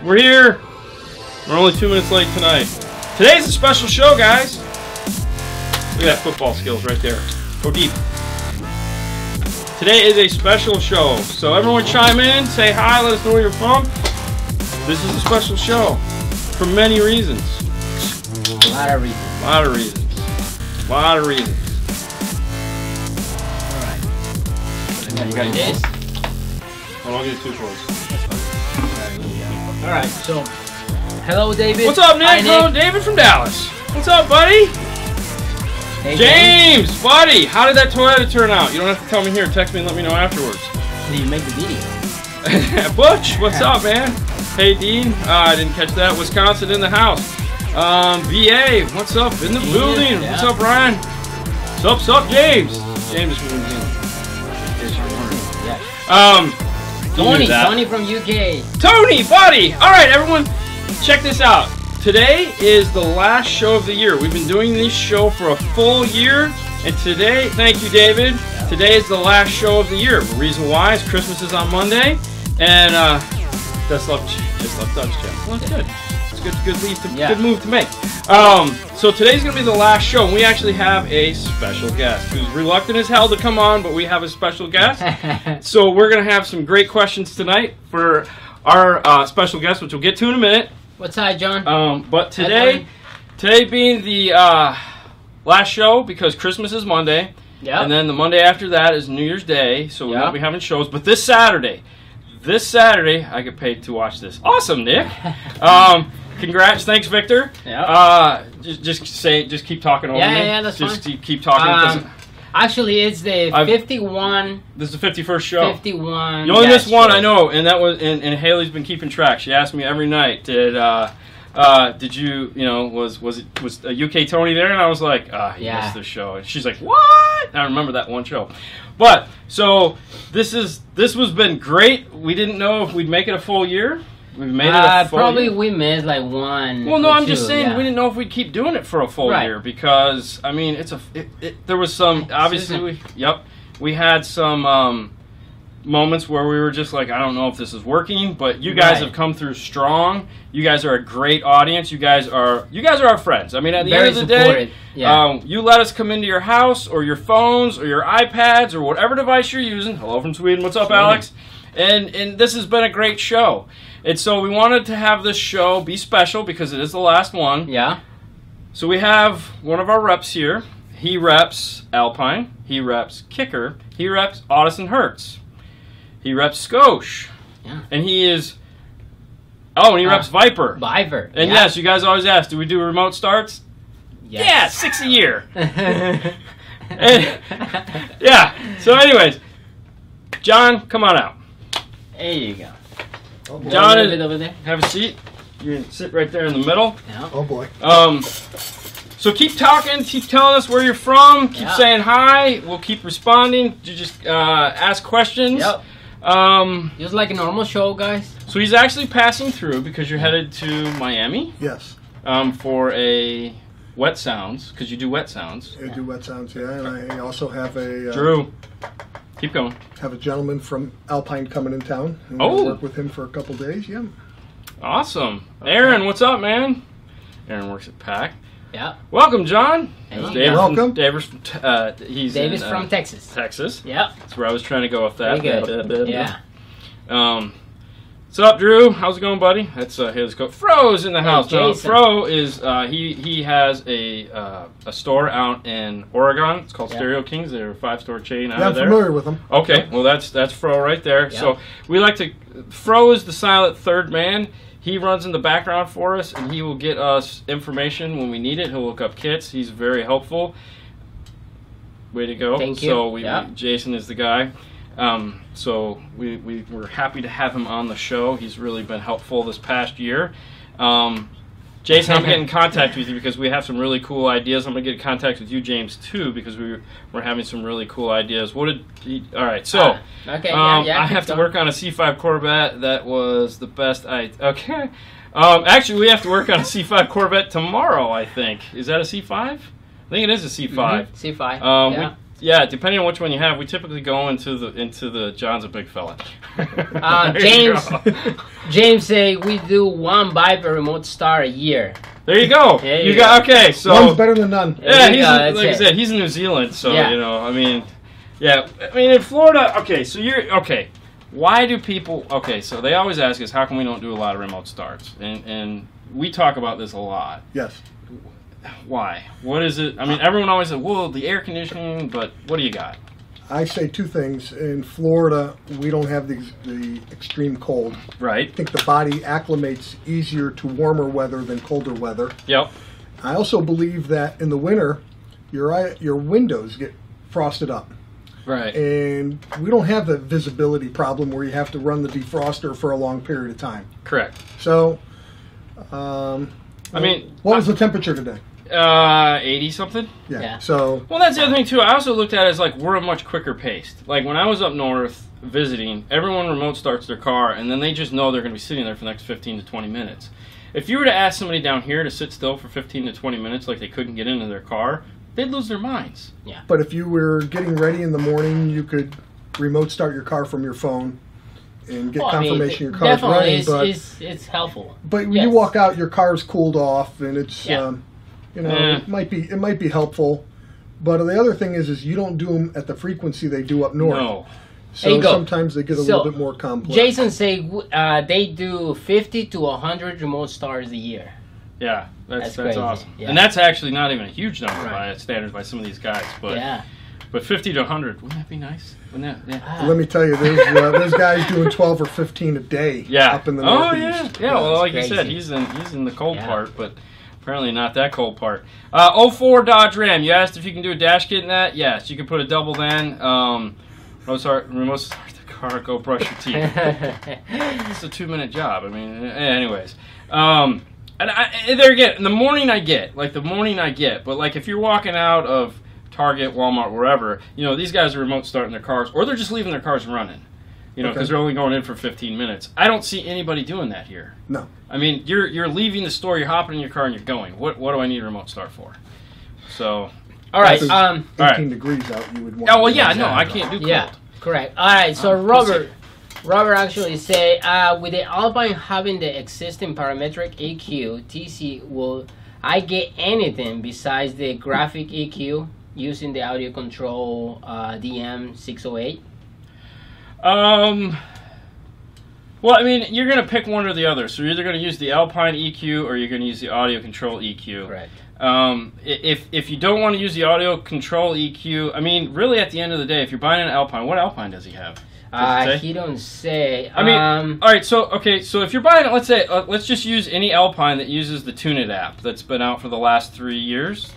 We're here. We're only 2 minutes late tonight. Today's a special show, guys. Look at that football skills right there. Go deep. Today is a special show. So everyone chime in, say hi, let us know where you're from. This is a special show for many reasons. A lot of reasons. A lot of reasons. A lot of reasons. Alright. You got this? Hold on, I'll get 2 for us. Alright, so hello David. What's up, Nick? Hi, Hello, David from Dallas. What's up, buddy? Hey, James, buddy, how did that Toyota turn out? You don't have to tell me here. Text me and let me know afterwards. Did you make the video? Butch, what's up, man? Hey, Dean. I didn't catch that. Wisconsin in the house. VA, what's up? In the building. Yeah. What's up, Ryan? What's up, James? James is from New Zealand. Yeah. Tony from UK. Tony, buddy. All right, everyone, check this out. Today is the last show of the year. We've been doing this show for a full year, and today, thank you, David. Today is the last show of the year. The reason why is Christmas is on Monday, and just love Dutch Jim. Well, that's good. It's good move to make. So today's gonna be the last show, and we actually have a special guest who's reluctant as hell to come on, but we have a special guest. So we're gonna have some great questions tonight for our special guest, which we'll get to in a minute. What's up, John? But today being the last show because Christmas is Monday, and then the Monday after that is New Year's Day, so we won't be having shows. But this Saturday, I get paid to watch this. Awesome, Nick. Congrats, thanks, Victor. Yeah. Just keep talking over me. Yeah, that's fine. Just keep talking. Actually, it's the 51. This is the 51st show. 51. You only missed one, I know, and that was and Haley's been keeping track. She asked me every night, did you was UK Tony there? And I was like, he missed the show. And she's like, what? And I remember that one show. But so this has been great. We didn't know if we'd make it a full year. We've made it a full probably year. We missed like one. Well, no, I'm just two, saying we didn't know if we'd keep doing it for a full year because I mean there was some obviously we had some moments where we were just like, I don't know if this is working, but you guys have come through strong. You guys are a great audience. You guys are our friends. I mean, at the end of the day, you let us come into your house or your phones or your iPads or whatever device you're using. Hello from Sweden. What's up, Alex? And this has been a great show. And so we wanted to have this show be special because it is the last one. Yeah. So we have one of our reps here. He reps Alpine. He reps Kicker. He reps Audison Hertz. He reps Scotia. Yeah. And he is... Oh, and he reps Viper. Viper. And yes, you guys always ask, do we do remote starts? Yes. Yeah, 6 a year. Yeah. So anyways, John, come on out. There you go. Oh, John, over there. Have a seat. You can sit right there in the middle. Yeah. Oh boy. So keep talking, keep telling us where you're from, keep saying hi. We'll keep responding. You just ask questions. Yep. Just like a normal show, guys. So he's actually passing through because you're headed to Miami. Yes. For a Wet Sounds, because you do Wet Sounds. I do Wet Sounds, yeah, and I also have a Drew. Keep going. Have a gentleman from Alpine coming in town. And work with him for a couple days. Yeah. Awesome. Aaron, what's up, man? Aaron works at PAC. Yeah. Welcome, John. Welcome. David's from Texas. Texas. Yeah. That's where I was trying to go with that. Very good. Yeah. What's up, Drew? How's it going, buddy? That's his coach. Fro's in the house. Fro is he has a store out in Oregon. It's called Stereo Kings. They're a 5-store chain out of there. I'm familiar with them. Okay, well that's Fro right there. Yeah. So we like to. Fro is the silent third man. He runs in the background for us, and he will get us information when we need it. He'll look up kits. He's very helpful. Way to go. Thank you. So Jason is the guy. So we're happy to have him on the show. He's really been helpful this past year. Jason, I'm getting in contact with you because we have some really cool ideas. I'm going to get in contact with you, James, too, because we're having some really cool ideas. All right, so I have to work on a C5 Corvette. That was the best okay. Actually, we have to work on a C5 Corvette tomorrow, I think. Is that a C5? I think it is a C5. C5. Yeah, depending on which one you have, we typically go into the John's a big fella. James say we do 1 Viper remote start a year. There you go. You got okay. So one's better than none. Yeah, like I said, he's in New Zealand, so you know. I mean, in Florida. Okay, so you're okay. Why do people? Okay, so they always ask us, how come we don't do a lot of remote starts? And we talk about this a lot. Yes. Why? What is it? I mean, everyone always says, well, the air conditioning, but what do you got? I say 2 things. In Florida, we don't have the extreme cold. Right. I think the body acclimates easier to warmer weather than colder weather. Yep. I also believe that in the winter, your windows get frosted up. Right. And we don't have the visibility problem where you have to run the defroster for a long period of time. Correct. So, I mean, what was the temperature today? 80 something. Yeah. So. Well, that's the other thing too. I also looked at it as like we're a much quicker paced. Like when I was up north visiting, everyone remote starts their car, and then they just know they're going to be sitting there for the next 15 to 20 minutes. If you were to ask somebody down here to sit still for 15 to 20 minutes, like they couldn't get into their car, they'd lose their minds. Yeah. But if you were getting ready in the morning, you could remote start your car from your phone and get confirmation your car's running. It's helpful. But when you walk out, your car's cooled off, and it's it might be helpful. But the other thing is you don't do them at the frequency they do up north. No. So sometimes they get a little bit more complex. Jason say they do 50 to 100 remote starts a year. Yeah, that's awesome. Yeah. And that's actually not even a huge number by standards by some of these guys. But 50 to 100, wouldn't that be nice? Wouldn't that? Let me tell you, there's guys doing 12 or 15 a day up in the Northeast. Yeah. Well, like you said, he's in the cold part, but apparently not that cold part. 04 Dodge Ram. You asked if you can do a dash kit in that. Yes, you can put a double then. Remote start the car. Go brush your teeth. It's a 2-minute job. I mean, anyways. And there again, in the morning I get, but like if you're walking out of Target, Walmart, wherever, these guys are remote starting their cars, or they're just leaving their cars running, because they're only going in for 15 minutes. I don't see anybody doing that here. No. I mean, you're leaving the store, you're hopping in your car, and you're going. What do I need a remote start for? So, all right. 18 degrees out, you would want. Oh well, yeah, no, I can't do cold. Yeah, correct. All right, so Robert actually say, with the Alpine having the existing parametric EQ, TC, will I get anything besides the graphic EQ using the audio control DM608? Well, I mean, you're going to pick one or the other. So you're either going to use the Alpine EQ or you're going to use the audio control EQ. Right. If you don't want to use the audio control EQ, I mean, really at the end of the day, if you're buying an Alpine, what Alpine does he have? He don't say. I mean, all right. So if you're buying, let's say, let's just use any Alpine that uses the Tune It app that's been out for the last 4 years.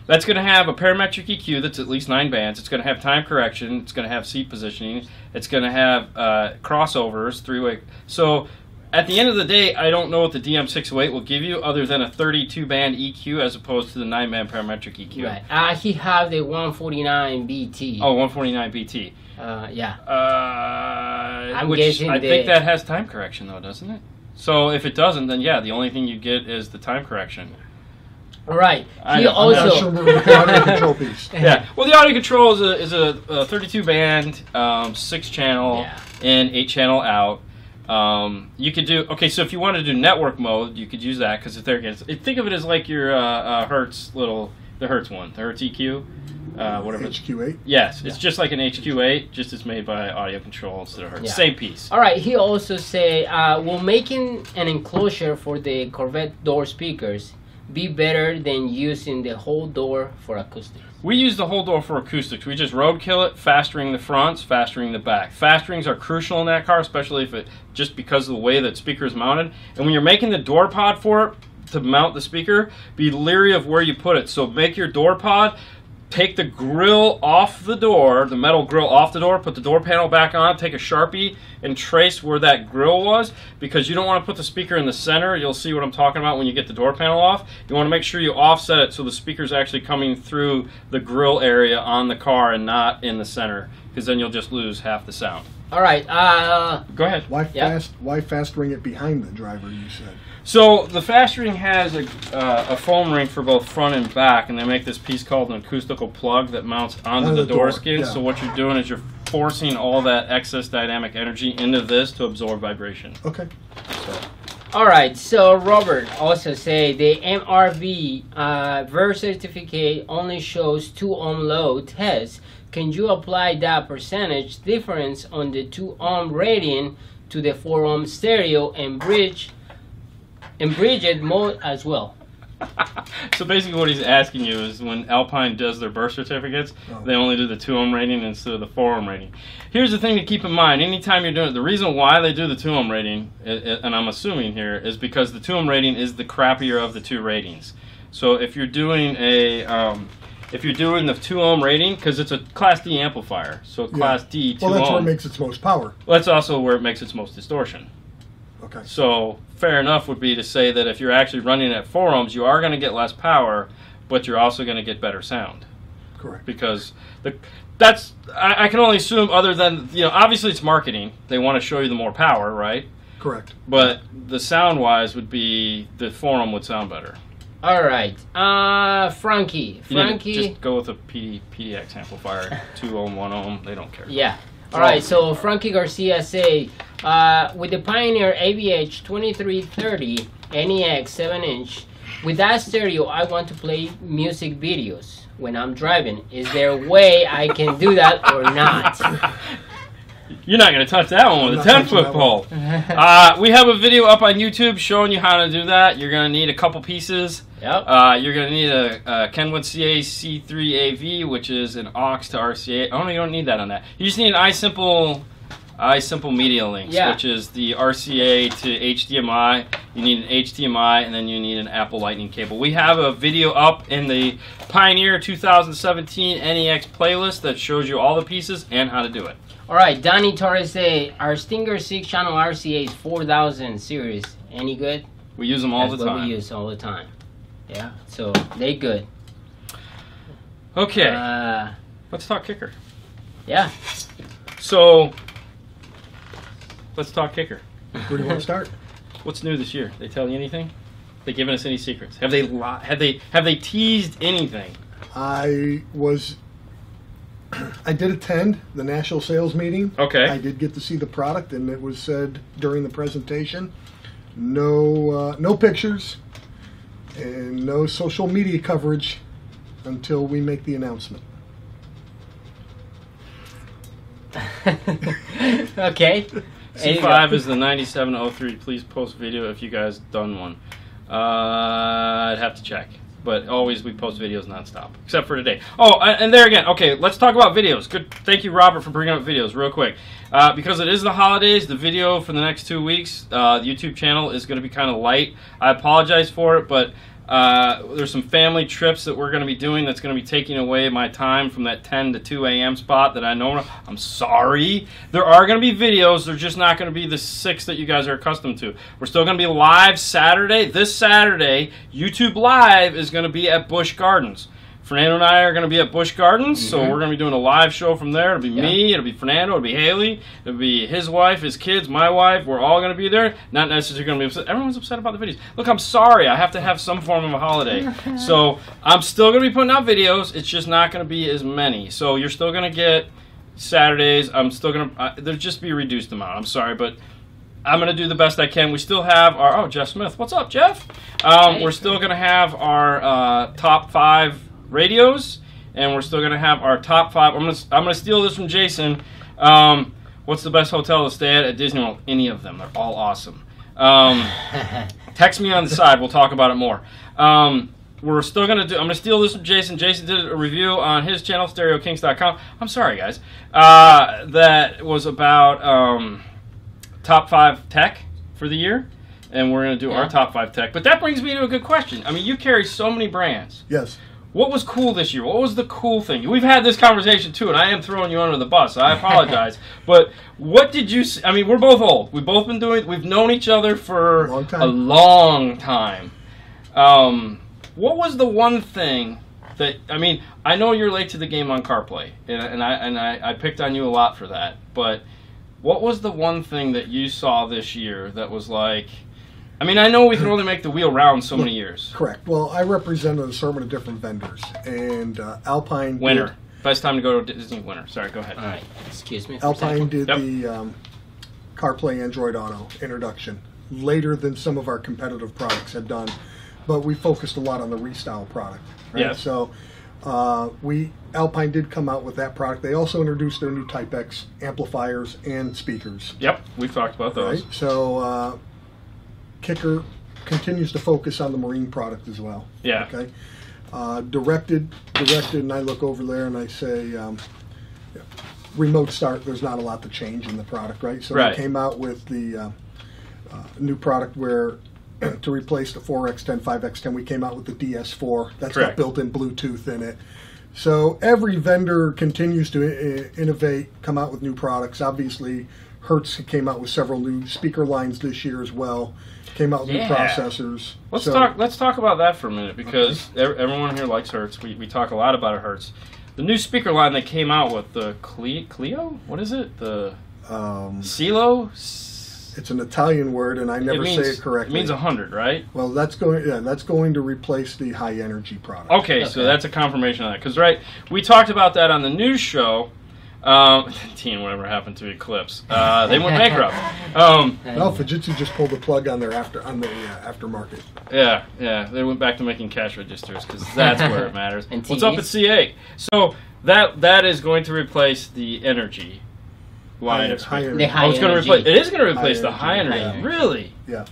That's going to have a parametric EQ that's at least 9 bands. It's going to have time correction. It's going to have seat positioning. It's going to have crossovers, 3-way. So at the end of the day, I don't know what the DM608 will give you other than a 32-band EQ as opposed to the 9-band parametric EQ. Right. He have the 149 BT. Oh, 149 BT. Yeah. I think that has time correction, though, doesn't it? So if it doesn't, then yeah, the only thing you get is the time correction. Right. He also the audio control piece. Yeah. Well, the audio control is a 32-band, 6-channel in, 8-channel out. You could do so if you want to do network mode, you could use that because if they're think of it as like your Hertz the Hertz EQ. Whatever. HQ8? Yes, it's just like an HQ8, just it's made by audio control instead of Hertz. Yeah. Same piece. All right, he also say, will making an enclosure for the Corvette door speakers be better than using the whole door for acoustics? We use the whole door for acoustics. We just roadkill it, fastering the fronts, fastering the back. Fasterings are crucial in that car, especially if just because of the way that speaker is mounted. And when you're making the door pod for it, to mount the speaker, be leery of where you put it. So make your door pod, take the grill off the door, the metal grill off the door, put the door panel back on, take a Sharpie and trace where that grill was, because you don't want to put the speaker in the center. You'll see what I'm talking about when you get the door panel off. You want to make sure you offset it so the speaker's actually coming through the grill area on the car and not in the center, because then you'll just lose half the sound. All right. Go ahead. Why fast ring it behind the driver? You said. So the fast ring has a foam ring for both front and back, and they make this piece called an acoustical plug that mounts onto the door skin. Yeah. So what you're doing is you're forcing all that excess dynamic energy into this to absorb vibration. Okay. So. All right. So Robert also say the MRV VER certificate only shows 2 ohm load test. Can you apply that percentage difference on the 2 ohm rating to the 4 ohm stereo and bridge it mode as well? So basically what he's asking you is when Alpine does their birth certificates, they only do the 2 ohm rating instead of the 4 ohm rating. Here's the thing to keep in mind. Anytime you're doing it, the reason why they do the 2 ohm rating, and I'm assuming here, is because the 2 ohm rating is the crappier of the 2 ratings. So if you're doing the 2 ohm rating, because it's a Class D amplifier, so Class D 2 ohm. Well, that's where it makes its most power. Well, that's also where it makes its most distortion. Okay. So fair enough would be to say that if you're actually running at 4 ohms, you are going to get less power, but you're also going to get better sound. Correct. Because I can only assume, other than, obviously it's marketing. They want to show you the more power, right? Correct. But the sound-wise would be the 4 ohm would sound better. All right. Frankie. Just go with a PDX amplifier, 2 ohm, 1 ohm. They don't care. Yeah. All right, so Frankie Garcia say, with the Pioneer AVH 2330 NEX 7-inch, with that stereo, I want to play music videos when I'm driving. Is there a way I can do that or not? You're not going to touch that one with a 10-foot pole. We have a video up on YouTube showing you how to do that. You're going to need a couple pieces. Yep. You're going to need a Kenwood CA C3AV, which is an aux to RCA. Oh, no, you don't need that on that. You just need an iSimple media links, which is the RCA to HDMI. You need an HDMI, and then you need an Apple Lightning cable. We have a video up in the Pioneer 2017 NEX playlist that shows you all the pieces and how to do it. All right, Donnie Torres say, our Stinger 6-channel RCA is 4000 series. Any good? We use them all the time. That's what we use all the time. Yeah, so they good. Okay, let's talk kicker. Yeah. So, let's talk kicker. Where do you want to start? What's new this year? They tell you anything? They given us any secrets? Have they teased anything? I did attend the national sales meeting. Okay. I did get to see the product, and it was said during the presentation, no pictures and no social media coverage until we make the announcement. Okay. C5 is the 9703. Please post video if you guys done one. I'd have to check. But always we post videos nonstop, except for today. Oh, and there again. Okay, let's talk about videos. Good. Thank you, Robert, for bringing up videos real quick. Because it is the holidays, the video for the next 2 weeks, the YouTube channel is going to be kind of light. I apologize for it, but there's some family trips that we're going to be doing that's going to be taking away my time from that 10 to 2 a.m. spot that I know. I'm sorry. There are going to be videos. They're just not going to be the 6 that you guys are accustomed to. We're still going to be live Saturday. This Saturday, YouTube Live is going to be at Busch Gardens. Fernando and I are going to be at Busch Gardens, so we're going to be doing a live show from there. It'll be me, it'll be Fernando, it'll be Haley, it'll be his wife, his kids, my wife. We're all going to be there. Not necessarily going to be upset. Everyone's upset about the videos. Look, I'm sorry. I have to have some form of a holiday. So I'm still going to be putting out videos. It's just not going to be as many. So you're still going to get Saturdays. I'm still going to, there'll just be a reduced amount. I'm sorry, but I'm going to do the best I can. We still have our, oh, Jeff Smith. What's up, Jeff? We're still going to have our top 5 radios, and we're still gonna have our top 5. I'm gonna steal this from Jason. What's the best hotel to stay at Disney World? Any of them. They're all awesome. Text me on the side. We'll talk about it more. We're still gonna do. I'm gonna steal this from Jason. Jason did a review on his channel, StereoKings.com. I'm sorry, guys. That was about top 5 tech for the year, and we're gonna do our top 5 tech. But that brings me to a good question. I mean, you carry so many brands. Yes. What was cool this year? What was the cool thing? We've had this conversation too, and I am throwing you under the bus. So I apologize. But what did you see? I mean, we're both old. We've both been doing. We've known each other for a long time. What was the one thing that? I mean, I know you're late to the game on CarPlay, and I picked on you a lot for that. But what was the one thing that you saw this year that was like, I mean, I know we can only make the wheel round so many years. Correct. Well, I represent an assortment of different vendors, and Alpine Winter. Best time to go to Disney winter. Sorry, go ahead. All right. Excuse me. Alpine did Yep. the CarPlay Android Auto introduction later than some of our competitive products had done, but we focused a lot on the Restyle product. Right? Yes. So Alpine did come out with that product. They also introduced their new Type X amplifiers and speakers. Yep, we've talked about those. Right? So Kicker continues to focus on the marine product as well. Yeah. Okay. Directed, and I look over there and I say, remote start. There's not a lot to change in the product, right? So Right. they came out with the new product where to replace the 4X10, 5X10, we came out with the DS4. That's got Correct. built-in Bluetooth in it. So every vendor continues to innovate, come out with new products. Obviously, Hertz came out with several new speaker lines this year as well. Came out with new processors. Let's So- talk about that for a minute, because everyone here likes Hertz. We talk a lot about Hertz. The new speaker line they came out with, the Clio? What is it? The Silo? It's an Italian word, and I never say it correctly. It means 100, right? Well, that's going to replace the high energy product. Okay, so that's a confirmation of that. Because, we talked about that on the news show. Team, whatever happened to Eclipse. They went bankrupt. No, Fujitsu just pulled the plug on their aftermarket. Yeah, they went back to making cash registers, because that's where it matters. And What's up at CA? So that is going to replace the energy line of High speakers. energy. The high It is going to replace the high energy. High energy. Really? Yeah.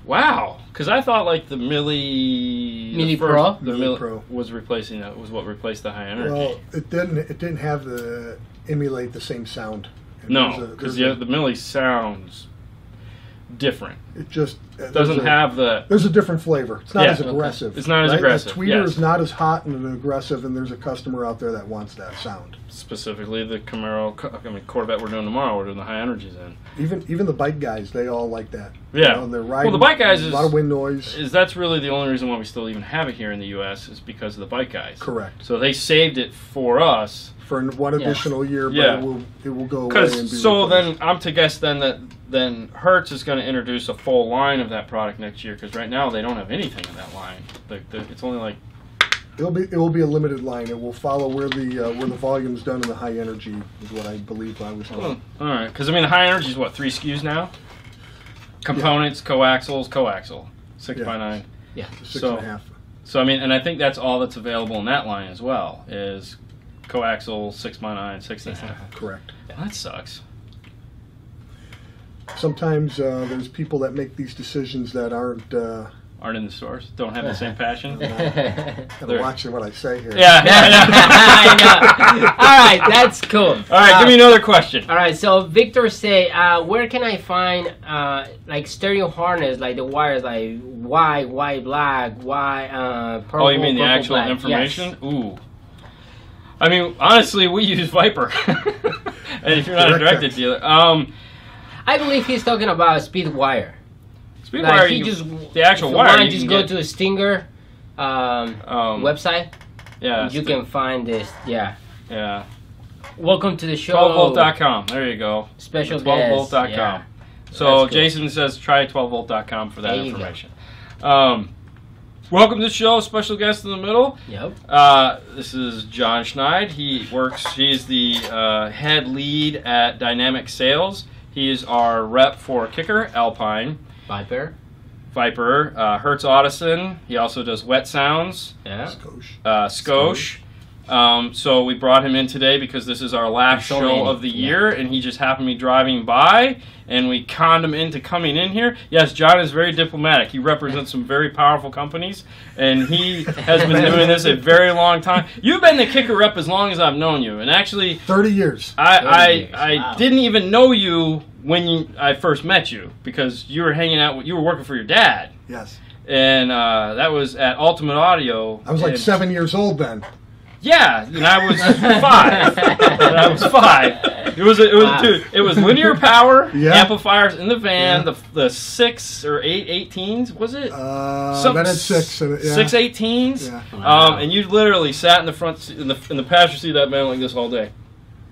Wow. Because I thought like the Milli Pro? the Milli Milli Pro. was replacing that. Was what replaced the high energy. Well, it didn't have the emulate the same sound. And No, because the Milli sounds different. it just Doesn't have the. There's a different flavor. It's not Yeah. as aggressive. It's not as right? aggressive, The tweeter yes. is not as hot and aggressive, and there's a customer out there that wants that sound. Specifically, the Corvette we're doing tomorrow, we're doing the high energies in. Even the bike guys, they all like that. Yeah. You know, and they're riding, Well, the bike guys a lot of wind noise. That's really the only reason why we still even have it here in the U.S. is because of the bike guys. Correct. So they saved it for us. For one additional year, but Yeah. it will go away and be So replaced. then I'm to guess then Hertz is going to introduce a full line of that product next year, because right now they don't have anything in that line. It's only like. It will be a limited line. It will follow where the volume's done in the high energy is what I believe I was told. All right, because I mean the high energy is what, 3 SKUs now? Components, coaxial, 6x9. Yeah. 6.5. So I mean, and I think that's all that's available in that line as well is coaxial, 6x9, 6.5. Correct. Well, that sucks. Sometimes there's people that make these decisions that aren't. Aren't in the stores. Don't have the same passion. Gotta watch what I say here. Yeah. I know. All right, that's cool. All right, give me another question. All right, so Victor say, where can I find like stereo harness, like the wires, like white, black, purple? Oh, you mean the purple, actual black. information? Yes. Ooh. I mean, honestly, we use Viper. And if you're not a directed dealer, I believe he's talking about speed wire. Speed Like wire, he just the actual if you wire. want, You just can go get, to a Stinger website. Yeah, You can find this. Yeah. Yeah. Welcome to the show. 12volt.com. There you go. Special 12volt.com. Yeah. So That's cool. Jason says try 12volt.com for that There you information. Welcome to the show. Special guest in the middle. Yep. This is John Schneid. He's the head lead at Dynamic Sales. He is our rep for Kicker, Alpine, Viper. Hertz Audison. He also does Wet Sounds, Yeah. Skosh. So we brought him in today because this is our last So show many. of the year, and he just happened to be driving by, and we conned him into coming in here. Yes, John is very diplomatic. He represents some very powerful companies, and he has been doing this a very long time. You've been the Kicker rep as long as I've known you, and actually, 30 years. I Wow. didn't even know you when I first met you because you were hanging out. You were working for your dad, Yes. and that was at Ultimate Audio. I was like and- 7 years old then. Yeah, and I was 5. It was Wow. dude. It was linear power Yeah. amplifiers in the van. Yeah. The 6 or 8 18s was it? That had 6 in it. Yeah. 6 18s. Yeah. Wow. And you literally sat in the front in the passenger seat of that van like this all day.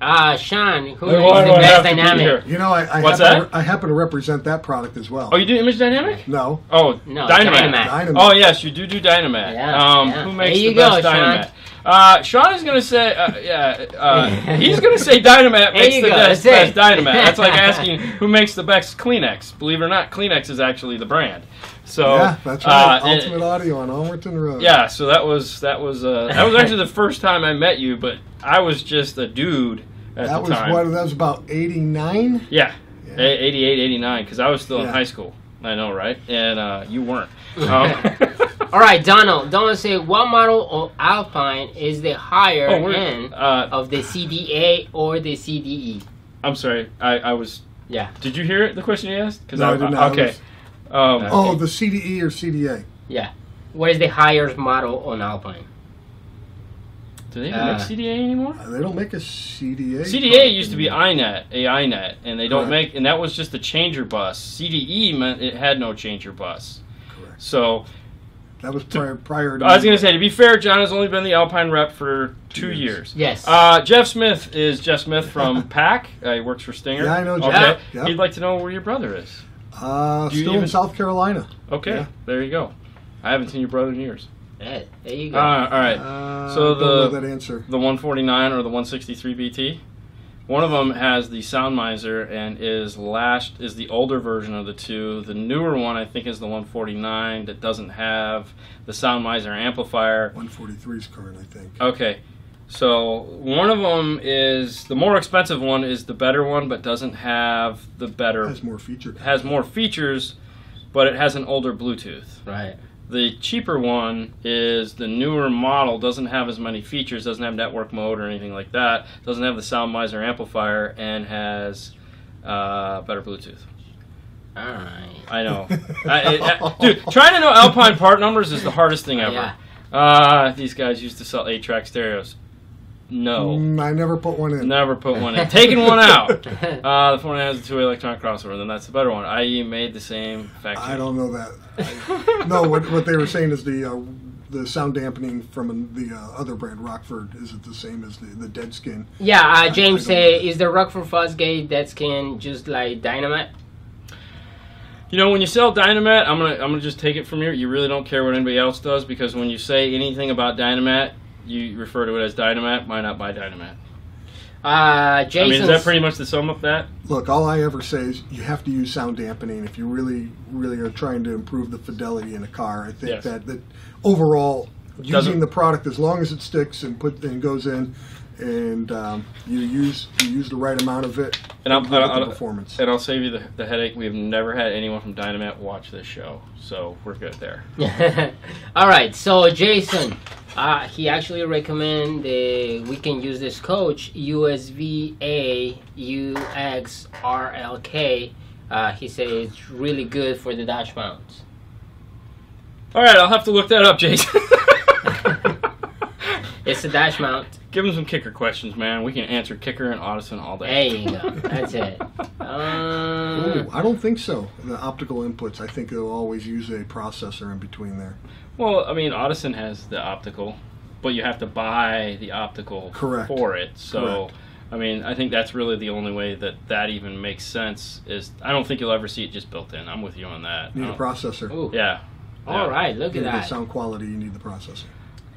Sean, who Why makes do the I best have to be dynamic? here? You know, What's I happen to represent that product as well. Oh, you do Image Dynamic? No. Oh, No, Dynamat. Dynamat. Oh, yes, you do Dynamat. Yeah. Who makes There the you go, best Dynamat? Sean is going to say, he's going to say Dynamat makes the best Dynamat. That's like asking who makes the best Kleenex. Believe it or not, Kleenex is actually the brand. So Yeah, that's right. Ultimate Audio on Almerton Road. yeah, so that was actually the first time I met you, but I was just a dude at That the was time. that was about 89. Yeah, Yeah. 88, 89, because I was still in Yeah. high school. I know, right? And you weren't. All right, Donald. Donald say, what model of Alpine is the higher end of the CDA or the CDE? I'm sorry, I was. Yeah. Did you hear the question you asked? No, I did not. Okay. The CDE or CDA? Yeah. What is the higher model on Alpine? Do they even make CDA anymore? They don't make a CDA. CDA used to be iNet, and they don't Correct. make, and that was just a changer bus. CDE meant it had no changer bus. Correct. So That was prior to. I was going to say, to be fair, John has only been the Alpine rep for 2 years. Yes. Jeff Smith is Jeff Smith from PAC. He works for Stinger. Yeah, I know Jeff. Okay. Yeah. He'd like to know where your brother is. Still even- in South Carolina. Okay, Yeah. there you go. I haven't seen your brother in years. Yeah, there you go. All right. So don't know that answer. the 149 or the 163 BT, one of them has the sound miser and is the older version of the two. The newer one, I think, is the 149 that doesn't have the sound miser amplifier. 143's current, I think. Okay, so one of them is the more expensive one is the better one, but doesn't have the better. Has more features. Has more features, but it has an older Bluetooth. Right. The cheaper one is the newer model, doesn't have as many features, doesn't have network mode or anything like that, doesn't have the sound miser amplifier, and has better Bluetooth. All right. I know. Dude, trying to know Alpine part numbers is the hardest thing ever. Yeah. These guys used to sell 8-track stereos. No. I never put one in. Never put one in. Taking one out. The phone has a two-way electronic crossover, then that's the better one. IE made the same factory. I don't know that. No, what they were saying is the sound dampening from the other brand, Rockford, is it the same as the Dead Skin? Yeah, James say, is the Rockford Fosgate Dead Skin just like Dynamite? You know, when you sell Dynamat, I'm gonna just take it from here. You really don't care what anybody else does, because when you say anything about Dynamat, you refer to it as Dynamat. Why not buy Dynamat? Jason. I mean, is that pretty much the sum of that? Look, all I ever say is you have to use sound dampening if you really are trying to improve the fidelity in a car. I think Yes. that overall, Doesn't- using the product as long as it sticks and goes in, and you use the right amount of it, And you'll get the performance. And I'll save you the headache. We've never had anyone from Dynamat watch this show, so we're good there. All right, so Jason, he actually recommend we can use this coach USVA UXRLK. He says it's really good for the dash mounts. All right, I'll have to look that up, Jason. It's a dash mount. Give him some kicker questions, man. We can answer kicker and Audison all day. There you go. That's it. Ooh, I don't think so. The optical inputs, I think they'll always use a processor in between there. Well, I mean, Audison has the optical, but you have to buy the optical Correct. for it. So, Correct. I mean, I think that's really the only way that even makes sense. Is I don't think you'll ever see it just built in. I'm with you on that. You need a processor. Ooh. Yeah. All right, look To at get that. sound quality, you need the processor.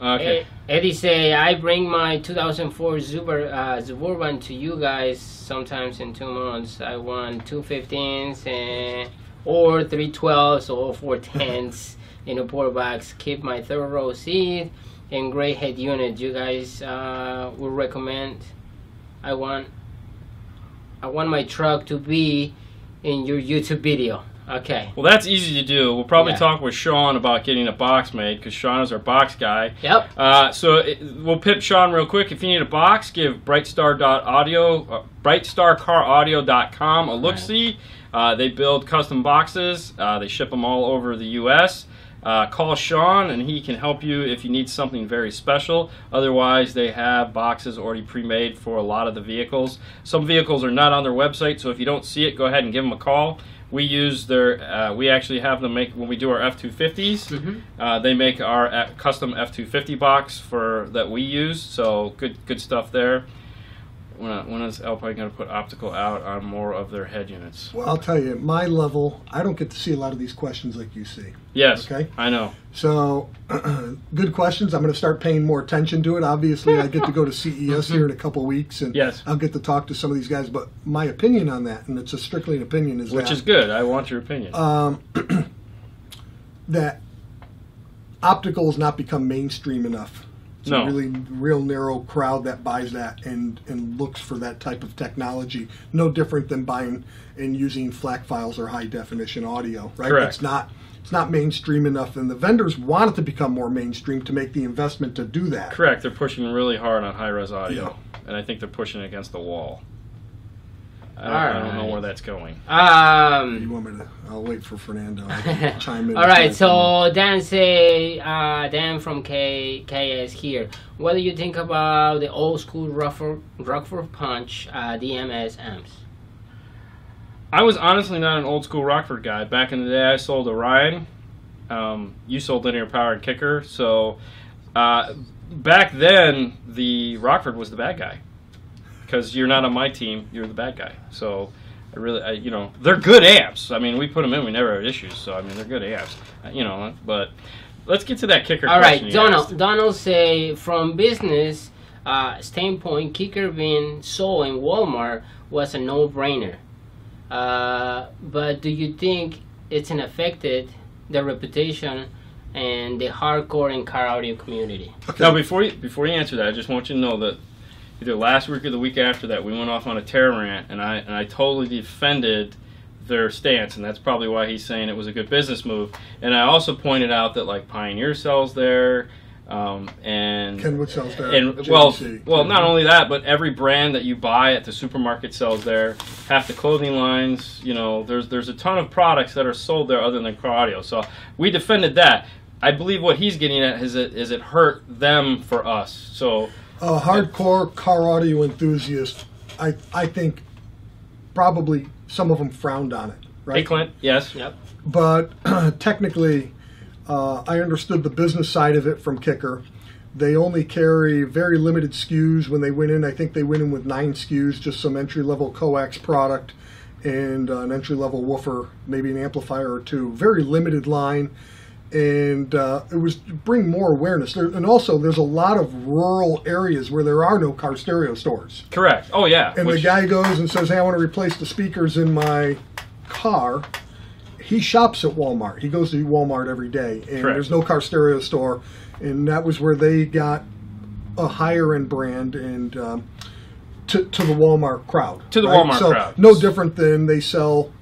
Okay. Eddie say, I bring my 2004 Suburban to you guys sometimes in 2 months. I want 215s or 312s or 410s in the portbacks. Keep my third row seat and great head unit. You guys would recommend. I want my truck to be in your YouTube video. Okay. Well, that's easy to do. We'll probably Yeah. talk with Sean about getting a box made, because Sean is our box guy. Yep. We'll pip Sean real quick. If you need a box, give brightstarcaraudio.com a look-see. They build custom boxes. They ship them all over the U.S. Call Sean, and he can help you if you need something very special. Otherwise, they have boxes already pre-made for a lot of the vehicles. Some vehicles are not on their website, so if you don't see it, go ahead and give them a call. We use their. We actually have them make when we do our F-250s. They make our custom F-250 box that we use. So good stuff there. when is Alpine going to put optical out on more of their head units? Well, I'll tell you, at my level, I don't get to see a lot of these questions like you see. Yes, Okay? I know. So, good questions. I'm going to start paying more attention to it. Obviously, I get to go to CES here in a couple weeks, and Yes. I'll get to talk to some of these guys. But my opinion on that, and it's a strictly an opinion, is Which is good. I want your opinion. that optical has not become mainstream enough. It's No. a really real narrow crowd that buys that and looks for that type of technology. No different than buying and using FLAC files or high definition audio, right? Correct. It's not mainstream enough, and the vendors want it to become more mainstream to make the investment to do that. Correct. They're pushing really hard on high-res audio, Yeah. and I think they're pushing it against the wall. I don't know where that's going. You want me to? I'll wait for Fernando. I can chime in. All right, so Dan from KS here. What do you think about the old school Rockford Punch DMS amps? I was honestly not an old school Rockford guy. Back in the day, I sold Orion. You sold linear powered kicker. So back then, the Rockford was the bad guy. Because you're not on my team, you're the bad guy. So they're good amps. I mean, we put them in, we never had issues. So I mean, they're good amps. But let's get to that kicker. All question right, you asked. Donald say from business standpoint, kicker being sold in Walmart was a no-brainer. But do you think it's affected the reputation and the hardcore and car audio community? Okay. Now, before you answer that, I just want you to know that either last week or the week after that, we went off on a terror rant, and I totally defended their stance, and that's probably why he's saying it was a good business move. And I also pointed out that like Pioneer sells there, and Kenwood sells there. and JVC. well, not only that, but every brand that you buy at the supermarket sells there. Half the clothing lines, there's a ton of products that are sold there other than car audio. So we defended that. I believe what he's getting at is it hurt them for us. So. Hardcore car audio enthusiasts, I think probably some of them frowned on it, right? Hey, Clint. Yes. Yep. But technically, I understood the business side of it from Kicker. They only carry very limited SKUs when they went in. I think they went in with 9 SKUs, just some entry-level coax product and an entry-level woofer, maybe an amplifier or 2. Very limited line. And it was to bring more awareness. And also, there's a lot of rural areas where there are no car stereo stores. Correct. Oh, yeah. And the guy goes and says, hey, I want to replace the speakers in my car. He shops at Walmart. He goes to Walmart every day. And Correct. There's no car stereo store. And that was where they got a higher-end brand and to the Walmart crowd. To the right? Walmart so crowd. No different than they sell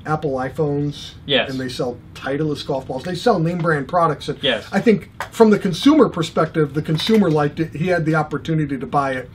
Apple iPhones, Yes. and they sell Titleist golf balls. They sell name brand products. And Yes. I think from the consumer perspective, the consumer liked it. He had the opportunity to buy it.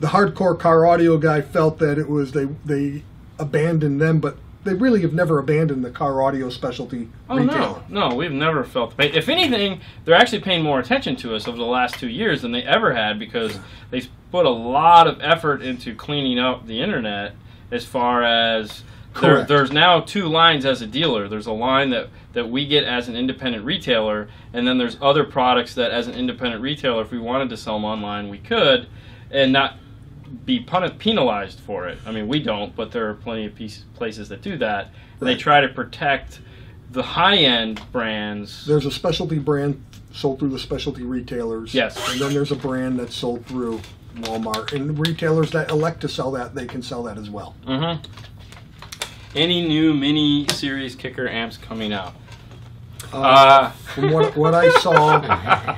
The hardcore car audio guy felt that it was they abandoned them, but they really have never abandoned the car audio specialty retailer. No, we've never felt the pain. If anything, they're actually paying more attention to us over the last 2 years than they ever had because they've put a lot of effort into cleaning up the internet as far as there's now 2 lines as a dealer. There's a line that we get as an independent retailer, and then there's other products that as an independent retailer, if we wanted to sell them online, we could, and not be penalized for it. I mean, we don't, but there are plenty of places that do that. And they try to protect the high-end brands. There's a specialty brand sold through the specialty retailers. Yes. And then there's a brand that's sold through Walmart. And retailers that elect to sell that, they can sell that as well. Mm-hmm. Any new mini series kicker amps coming out? From what I saw,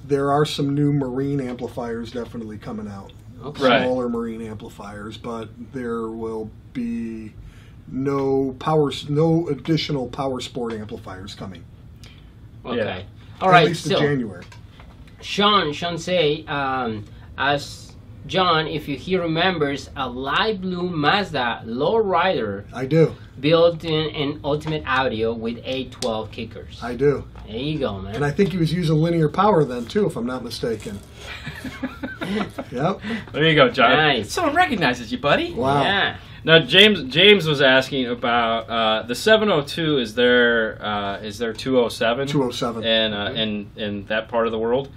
there are some new marine amplifiers definitely coming out. Okay. Right. Smaller marine amplifiers, but there will be no additional power sport amplifiers coming. Okay. Yeah. All right. At least in So January. Sean say, as John, if he remembers, a light blue Mazda lowrider I do. built in an Ultimate Audio with 812 kickers. I do. There you go, man. And I think he was using linear power then too, if I'm not mistaken. Yep. There you go, John. Nice. Someone recognizes you, buddy. Wow. Yeah. Now, James was asking about the 702. Is there 207? 207. And in that part of the world.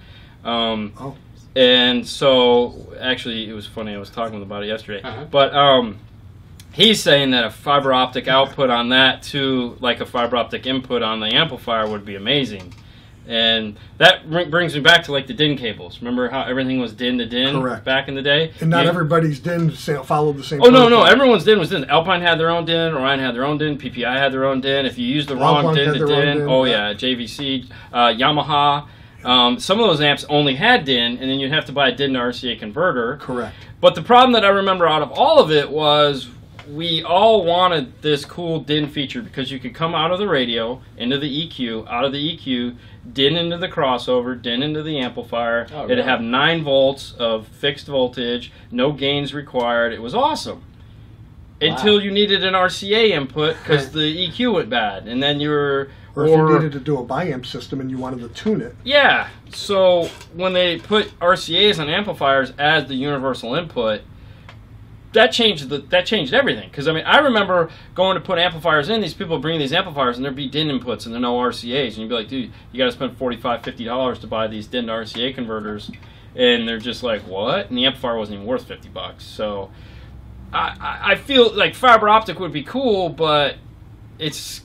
Oh. And so, actually, it was funny. I was talking with him about it yesterday. Uh-huh. But he's saying that a fiber optic output on that to like a fiber optic input on the amplifier would be amazing. And that brings me back to like the DIN cables. Remember how everything was DIN to DIN Correct. back in the day? And not everybody's DIN followed the same. Oh, no, protocol. everyone's DIN was DIN. Alpine had their own DIN, Orion had their own DIN, PPI had their own DIN. If you use the wrong Alpine DIN had to their own DIN, DIN, oh yeah. yeah, JVC, Yamaha. Some of those amps only had DIN, and then you'd have to buy a DIN to RCA converter. Correct. But the problem that I remember out of all of it was we all wanted this cool DIN feature because you could come out of the radio into the EQ, out of the EQ, DIN into the crossover, DIN into the amplifier. Oh, It'd really? have 9 volts of fixed voltage, no gains required. It was awesome. Until you needed an RCA input because the EQ went bad, and then Or if you needed to do a biamp system and you wanted to tune it. Yeah, so when they put RCAs on amplifiers as the universal input, that changed everything. Because I mean, I remember going to put amplifiers in. These people bringing these amplifiers, and there'd be DIN inputs, and there are no RCAs, and you'd be like, dude, you got to spend $45, $50 to buy these DIN to RCA converters, and they're just like, what? And the amplifier wasn't even worth $50. So I feel like fiber optic would be cool, but it's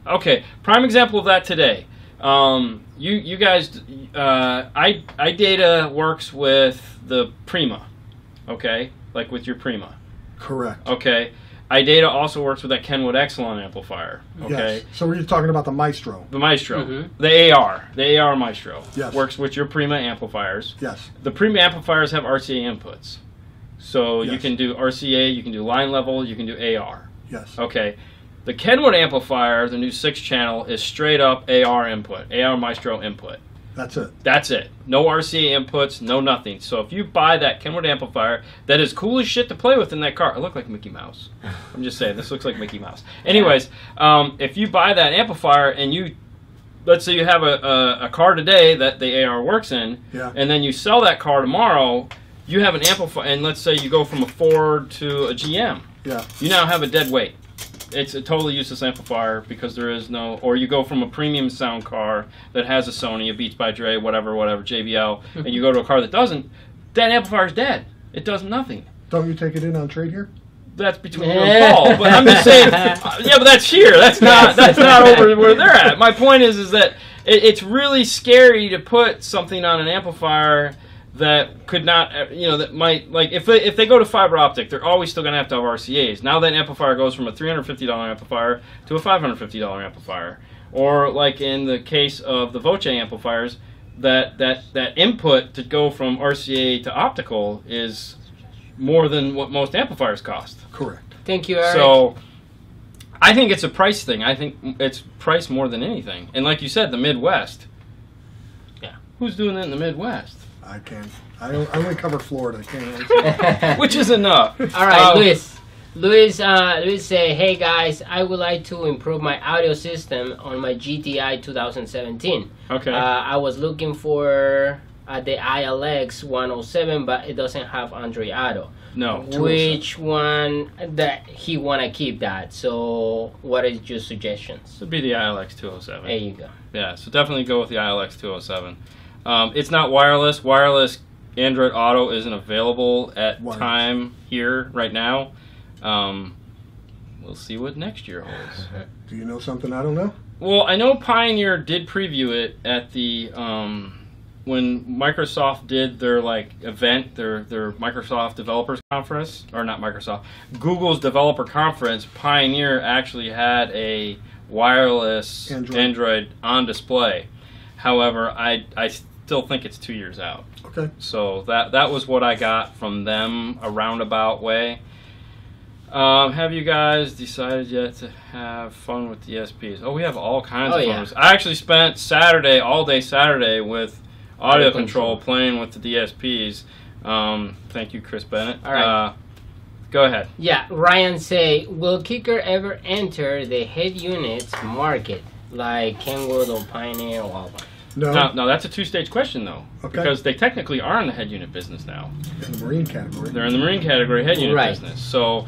okay. Prime example of that today. You guys, iData works with the Prima, okay, like with your Prima. Correct. Okay, iData also works with that Kenwood Exelon amplifier. Okay, Yes. So we're talking about the Maestro. the Maestro, Mm-hmm. the AR Maestro, Yes. works with your Prima amplifiers. Yes. The Prima amplifiers have RCA inputs, so you Yes. can do RCA, you can do line level, you can do AR. Yes. Okay. The Kenwood amplifier, the new 6-channel, is straight up AR input, AR Maestro input. That's it. That's it. No RCA inputs, no nothing. So if you buy that Kenwood amplifier, that is cool as shit to play with in that car. I look like Mickey Mouse. I'm just saying, this looks like Mickey Mouse. Anyways, if you buy that amplifier and you, let's say you have a car today that the AR works in, Yeah. and then you sell that car tomorrow, you have an amplifier, and let's say you go from a Ford to a GM. Yeah. You now have a dead weight. It's a totally useless amplifier because there is no, or you go from a premium sound car that has a Sony, a Beats by Dre, whatever, JBL, and you go to a car that doesn't, that amplifier is dead. It does nothing. Don't you take it in on trade here? That's between you and Paul. But I'm just saying, yeah, but that's here. That's not over where they're at. My point is that it's really scary to put something on an amplifier that could not, that might, like, if they go to fiber optic, they're always still going to have RCAs. Now that amplifier goes from a $350 amplifier to a $550 amplifier. Or, like in the case of the Voce amplifiers, that input to go from RCA to optical is more than what most amplifiers cost. Correct. Thank you, Eric. So, I think it's a price thing. I think it's price more than anything. And like you said, the Midwest. Yeah. Who's doing that in the Midwest? I can't. I only cover Florida. I can't. Which is enough. All right, Luis say, hey guys, I would like to improve my audio system on my GTI 2017. Okay. I was looking for the ILX 107, but it doesn't have Android Auto. No. Which one that he wanna keep that? So what is your suggestions? It'd be the ILX 207. There you go. Yeah, so definitely go with the ILX 207. It's not wireless. Wireless Android Auto isn't available at time here right now. We'll see what next year holds. Do you know something I don't know? Well, I know Pioneer did preview it at the when Microsoft did their event, their Microsoft Developers Conference, or not Microsoft, Google's Developer Conference. Pioneer actually had a wireless Android on display. However, I still think it's 2 years out. Okay. So that was what I got from them, a roundabout way. Have you guys decided yet to have fun with DSPs? Oh, we have all kinds of fun. I actually spent all day Saturday with audio control playing with the DSPs. Thank you, Chris Bennett. All right. Go ahead. Yeah, Ryan say, will Kicker ever enter the head units market like Kenwood or Pioneer or Alpine? No, that's a two-stage question, though. Okay. Because they technically are in the head unit business now. In the marine category. They're in the marine category head unit business. So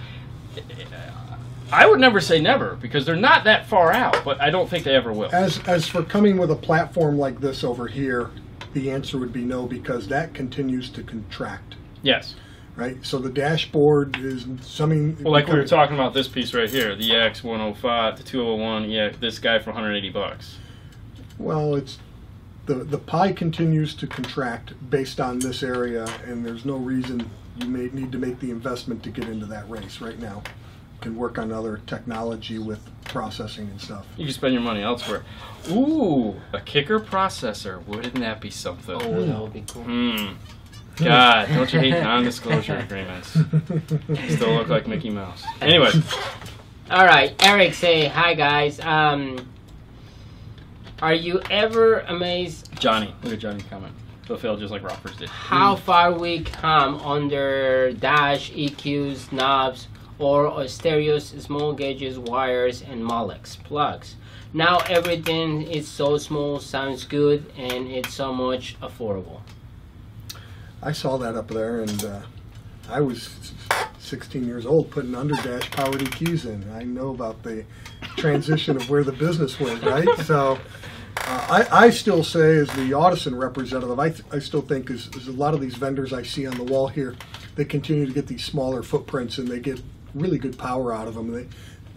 I would never say never, because they're not that far out, but I don't think they ever will. As for coming with a platform like this over here, the answer would be no, because that continues to contract. Yes. Right? So the dashboard is something... Well, like we were talking about this piece right here, the EX105, the 201, this guy for $180. Well, it's the pie continues to contract based on this area, and there's no reason you may need to make the investment to get into that race right now. You can work on other technology with processing and stuff. You can spend your money elsewhere. Ooh, a kicker processor. Wouldn't that be something? Oh, that would be cool. God, don't you hate non-disclosure agreements? Still look like Mickey Mouse. Anyway. All right, Eric say, hi guys. Are you ever amazed? Johnny, look at Johnny's comment. He'll fail just like Rockford did. How far we come under dash, EQs, knobs, or stereos, small gauges, wires, and Molex plugs. Now everything is so small, sounds good, and it's so much affordable. I saw that up there, and I was 16 years old putting underdash powered EQs in. I know about the transition of where the business went, right? So I still say, as the Audison representative, I still think as a lot of these vendors I see on the wall here, they continue to get these smaller footprints, and they get really good power out of them.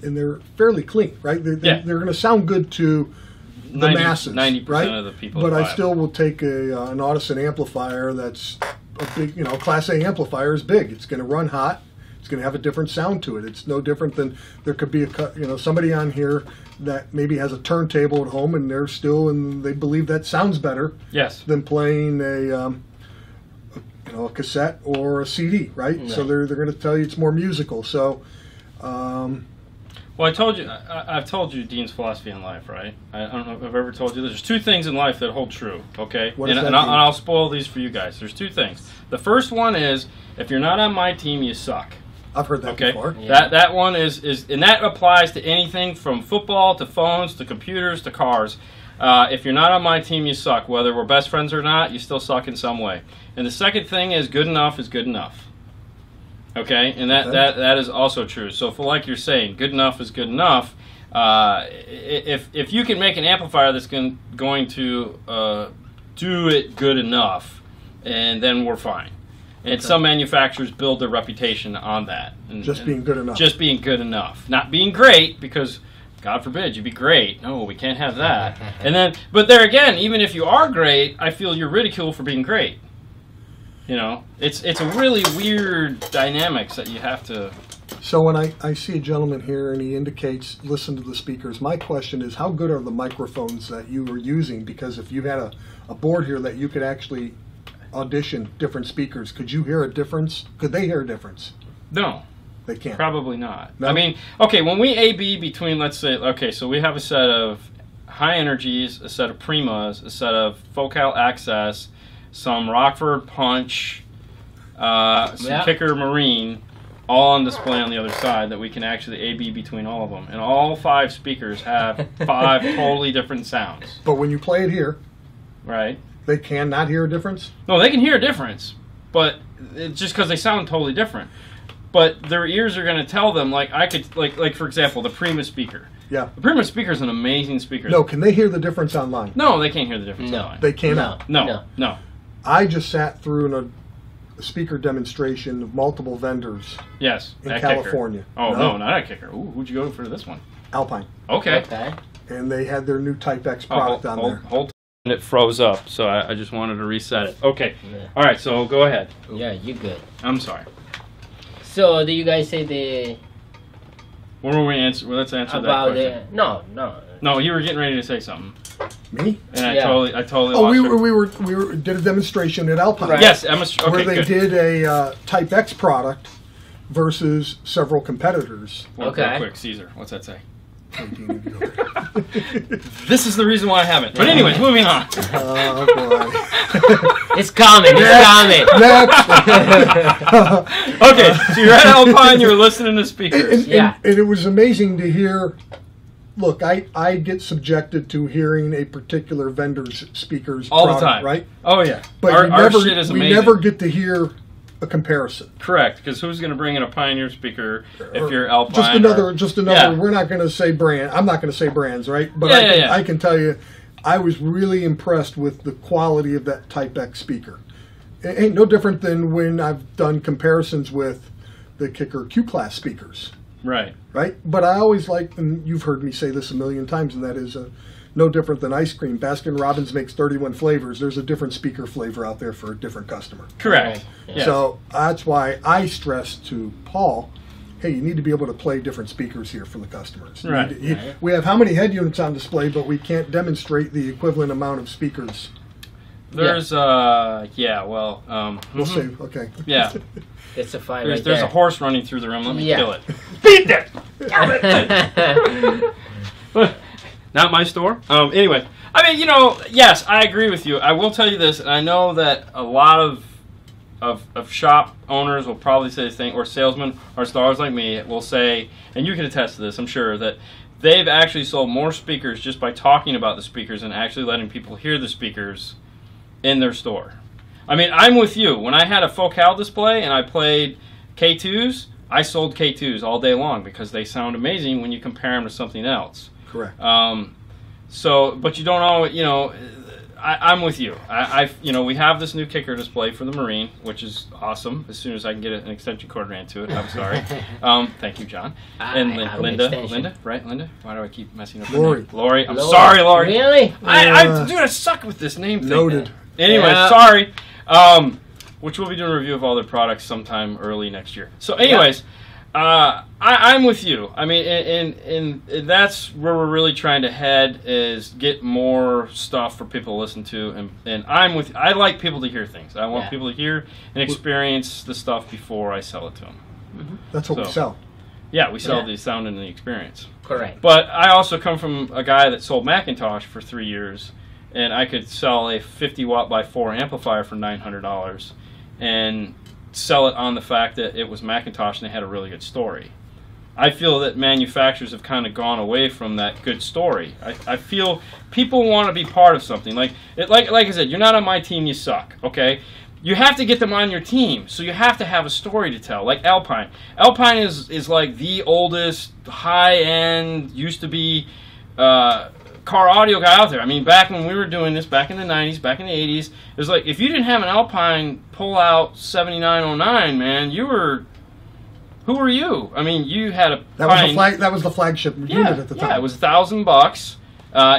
And they're fairly clean, right? They're going to sound good to the masses, 90% right? of the people. But I still will take an Audison amplifier that's a big, Class A amplifier is big. It's going to run hot. It's going to have a different sound to it. It's no different than there could be somebody on here that maybe has a turntable at home, and they believe that sounds better. Yes. Than playing a cassette or a CD, right? Yeah. So they're going to tell you it's more musical. So. Well, I've told you Dean's philosophy in life, right? I don't know if I've ever told you this. There's two things in life that hold true, okay? And I'll spoil these for you guys. There's two things. The first one is, if you're not on my team, you suck. I've heard that before. Yeah. That one is, and that applies to anything from football to phones to computers to cars. If you're not on my team, you suck. Whether we're best friends or not, you still suck in some way. And the second thing is, good enough is good enough. Okay, and that is also true. So, like you're saying, good enough is good enough. If you can make an amplifier that's going to do it good enough, and then we're fine. And some manufacturers build their reputation on that. Being good enough. Just being good enough, not being great, because God forbid you be great. No, we can't have that. But there again, even if you are great, I feel you're ridiculed for being great. It's a really weird dynamics that you have to... So when I see a gentleman here and he indicates, listen to the speakers, my question is, how good are the microphones that you are using? Because if you had a board here that you could actually audition different speakers, could you hear a difference? Could they hear a difference? No. They can't? Probably not. No? I mean, okay, when we A-B between, let's say, okay, so we have a set of high energies, a set of Primas, a set of Focal Access, some Rockford Punch, some Kicker Marine, all on display on the other side that we can actually A-B between all of them. And all 5 speakers have 5 totally different sounds. But when you play it here, right? They cannot hear a difference? No, they can hear a difference, but it's just because they sound totally different. But their ears are going to tell them, like for example, the Prima speaker. Yeah. The Prima speaker is an amazing speaker. No, can they hear the difference online? No, they can't hear the difference online. They cannot? No. I just sat through a speaker demonstration of multiple vendors. Yes. In California. Kicker. Oh, no, not at Kicker. Ooh, who'd you go for this one? Alpine. Okay. And they had their new Type X product on there. Hold. And it froze up, so I just wanted to reset it. Okay. Yeah. All right, so go ahead. Yeah, you good. I'm sorry. So, do you guys say the... What were we answering? Well, let's answer about that question. No, you were getting ready to say something. Me? And I totally Oh, we did a demonstration at Alpine. Right. Yes, okay, where they did a Type X product versus several competitors. Well, real quick, Caesar, what's that say? This is the reason why I haven't. But anyways, moving on. Oh boy. It's coming. Okay, so you're at Alpine, you're listening to speakers. And it was amazing to hear. Look, I get subjected to hearing a particular vendor's speakers all product, the time, right? Oh yeah, but our shit is amazing. We never get to hear a comparison. Correct, because who's going to bring in a Pioneer speaker if you're Alpine? Just another. We're not going to say brand. I'm not going to say brands, right? But I can tell you, I was really impressed with the quality of that Type X speaker. It ain't no different than when I've done comparisons with the Kicker Q-Class speakers. Right. Right? But I always like, and you've heard me say this a million times, and that is no different than ice cream. Baskin-Robbins makes 31 flavors. There's a different speaker flavor out there for a different customer. Correct. Yes. So that's why I stressed to Paul, hey, you need to be able to play different speakers here for the customers. Right. We have how many head units on display, but we can't demonstrate the equivalent amount of speakers. There's We'll mhm. see. Okay. Yeah. It's a fight There's right there. a horse running through the room. Let me Yeah. kill it. Beat that! Not my store. Anyway, I mean, yes, I agree with you. I will tell you this, and I know that a lot of shop owners will probably say this thing, or salesmen, or stars like me will say, and you can attest to this, I'm sure, that they've actually sold more speakers just by talking about the speakers and actually letting people hear the speakers in their store. I mean, I'm with you. When I had a Focal display and I played K2s, I sold K2s all day long because they sound amazing when you compare them to something else. Correct. But you don't always, I'm with you. We have this new Kicker display for the Marine, which is awesome. As soon as I can get an extension cord ran to it, I'm sorry. Thank you, John. And Linda, right? Linda? Why do I keep messing up? Lori. Lori. I'm sorry, Lori. Really? Dude, I suck with this name thing. Noted. Anyway, Yeah. sorry. Which we'll be doing a review of all their products sometime early next year. So, anyways, I'm with you. I mean, and that's where we're really trying to head, is get more stuff for people to listen to. And I'm with. I like people to hear things. I want people to hear and experience the stuff before I sell it to them. That's what we sell. Yeah, we sell the sound and the experience. Correct. But I also come from a guy that sold Macintosh for 3 years, and I could sell a 50 watt by 4 amplifier for $900 and sell it on the fact that it was Macintosh and they had a really good story. I feel that manufacturers have kind of gone away from that good story. I feel people want to be part of something. Like I said, you're not on my team, you suck, okay? You have to get them on your team, so you have to have a story to tell. Like Alpine. Alpine is like the oldest, high-end, used to be car audio guy out there. I mean, back when we were doing this, back in the 90s, back in the 80s, it was like, if you didn't have an Alpine pull-out 7909, man, who were you? I mean, you had a That was the flagship unit at the time. Yeah, it was $1,000.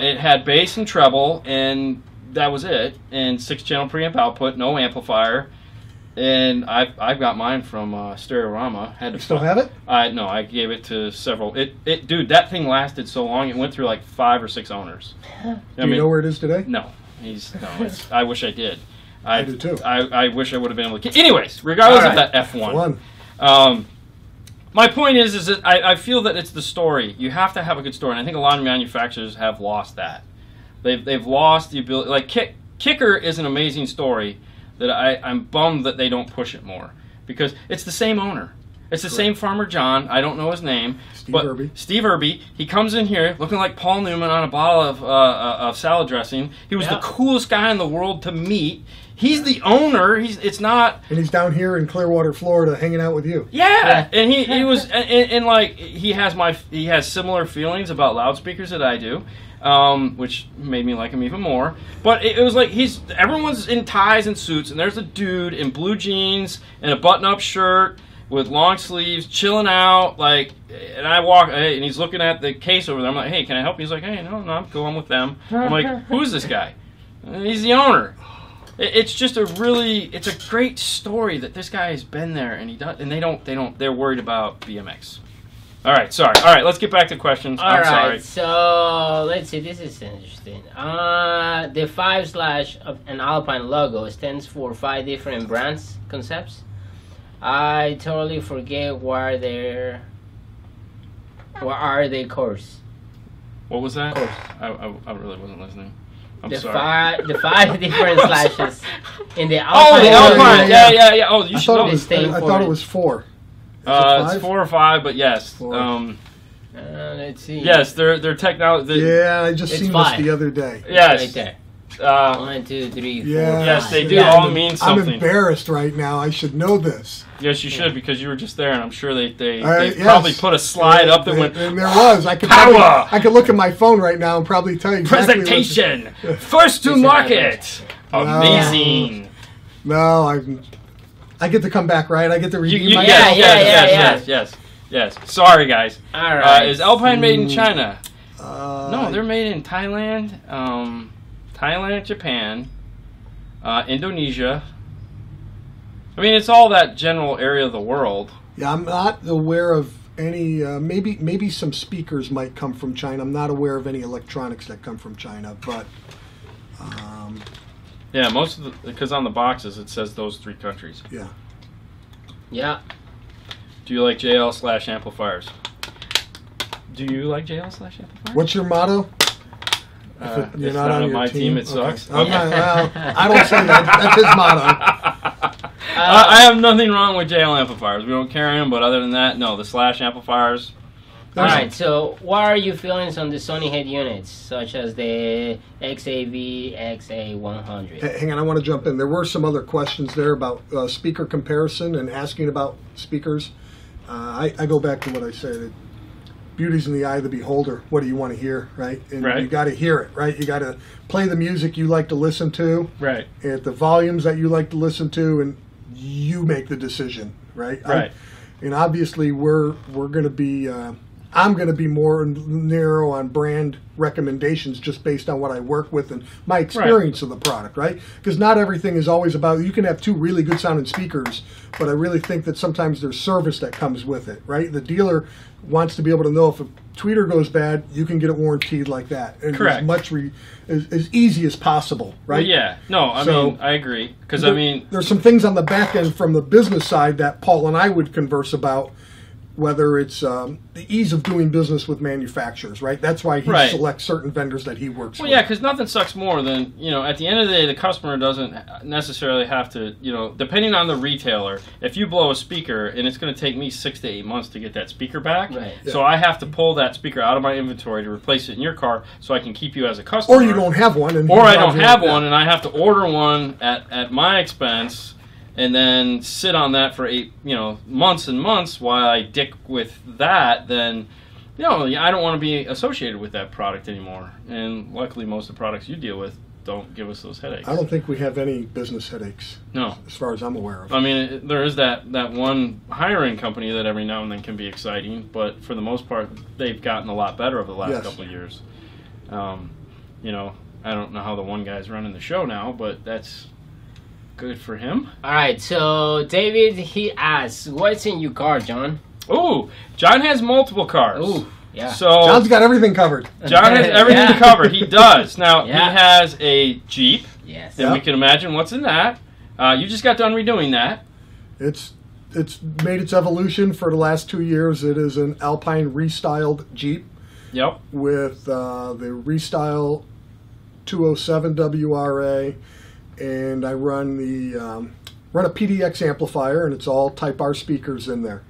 It had bass and treble, and that was it. And 6-channel preamp output, no amplifier. And I've got mine from Stereorama. Had to You still have it? No, I gave it to several. Dude, that thing lasted so long. It went through like 5 or 6 owners. Do you know where it is today? No, I wish I did. I do too. I wish I would have been able to. Anyways, regardless of that F1. My point is that I feel that it's the story. You have to have a good story, and I think a lot of manufacturers have lost that. They've lost the ability. Like Kicker is an amazing story that I'm bummed that they don't push it more, because it's the same owner. It's the same Farmer John. I don't know his name. Steve Irby. He comes in here looking like Paul Newman on a bottle of salad dressing. He was the coolest guy in the world to meet. He's the owner. It's not. And he's down here in Clearwater, Florida, hanging out with you. Yeah, and he was, and like he has similar feelings about loudspeakers that I do. Which made me like him even more. But it was like everyone's in ties and suits, and there's a dude in blue jeans and a button-up shirt with long sleeves, chilling out. Like, and I walk, and he's looking at the case over there. I'm like, hey, can I help you? He's like, hey, no, I'm cool. I'm with them. I'm like, who's this guy? And he's the owner. It's just it's a great story that this guy has been there, and he does, and they're worried about BMX. All right, sorry. All right, let's get back to questions. I'm sorry. So let's see. This is interesting. The 5/ an Alpine logo stands for 5 different brands concepts. I totally forget what are they course. What was that? Course. I really wasn't listening. I'm the sorry. The 5 different slashes in the Alpine. Oh, the Alpine. Yeah. Oh, you should know. I thought it was 4. It's 4 or 5, but yes. Let's see. Yes, their technology. Yeah, I just seen 5. this the other day. Yes. Right there. 1, 2, 3, 4. Yeah. Yes, they do Yeah. all mean I'm something. embarrassed right now. I should know this. Yes, you should, because you were just there, and I'm sure they Yes. probably put a slide up that And- went, and there was. I could Power! probably, I could look at my phone right now and probably tell you exactly what- presentation, first to market. Amazing. No, I get to come back, right? I get to redeem my. Yes. Sorry, guys. All right. Is Alpine made in China? Uh, No, they're made in Thailand, Japan, Indonesia. I mean, it's all that general area of the world. Yeah, I'm not aware of any. Maybe some speakers might come from China. I'm not aware of any electronics that come from China, but. Yeah, most of the, because on the boxes it says those 3 countries. Yeah. Yeah. Do you like JL/amplifiers? Do you like JL/amplifiers? What's your motto? It's not on my team, it sucks. Okay. Well, I don't say that. That's his motto. I have nothing wrong with JL amplifiers. We don't carry them, but other than that, no. The slash amplifiers. Alright, so what are your feelings on the Sony head units, such as the XAV, XA100? Hang on, I want to jump in. There were some other questions there about speaker comparison and asking about speakers. I go back to what I said. Beauty's in the eye of the beholder. What do you want to hear, right? And Right. you got to hear it, right? You got to play the music you like to listen to, Right. at the volumes that you like to listen to, and you make the decision, right? Right. And obviously, we're going to be. I'm going to be more narrow on brand recommendations just based on what I work with and my experience of the product, right? Because not everything is always about, you can have 2 really good sounding speakers, but I really think that sometimes there's service that comes with it, right? The dealer wants to be able to know if a tweeter goes bad, you can get it warranted like that. And Correct. as much as easy as possible, right? Well, yeah. No, I mean, I agree. Because, I mean... There's some things on the back end from the business side that Paul and I would converse about, whether it's the ease of doing business with manufacturers, right? That's why he selects certain vendors that he works with. Well, yeah, because nothing sucks more than, at the end of the day, the customer doesn't necessarily have to, depending on the retailer, if you blow a speaker, and it's going to take me 6 to 8 months to get that speaker back, so I have to pull that speaker out of my inventory to replace it in your car so I can keep you as a customer. Or you don't have one. Or I don't have one, and I have to order one at my expense, and then sit on that for months and months while I dick with that, then, I don't want to be associated with that product anymore. And luckily, most of the products you deal with don't give us those headaches. I don't think we have any business headaches. No. As far as I'm aware of. I mean, there is that one hiring company that every now and then can be exciting, but for the most part, they've gotten a lot better over the last couple of years. I don't know how the one guy's running the show now, but that's... good for him. Alright, so David, he asks, what's in your car, John? Ooh, John has multiple cars. Ooh, yeah. So John's got everything covered. John has everything covered. He does. Now, he has a Jeep. Yes. And we can imagine what's in that. You just got done redoing that. It's made its evolution for the last 2 years. It is an Alpine restyled Jeep. Yep. With the Restyle 207 WRA. And I run a PDX amplifier, and it's all Type R speakers in there.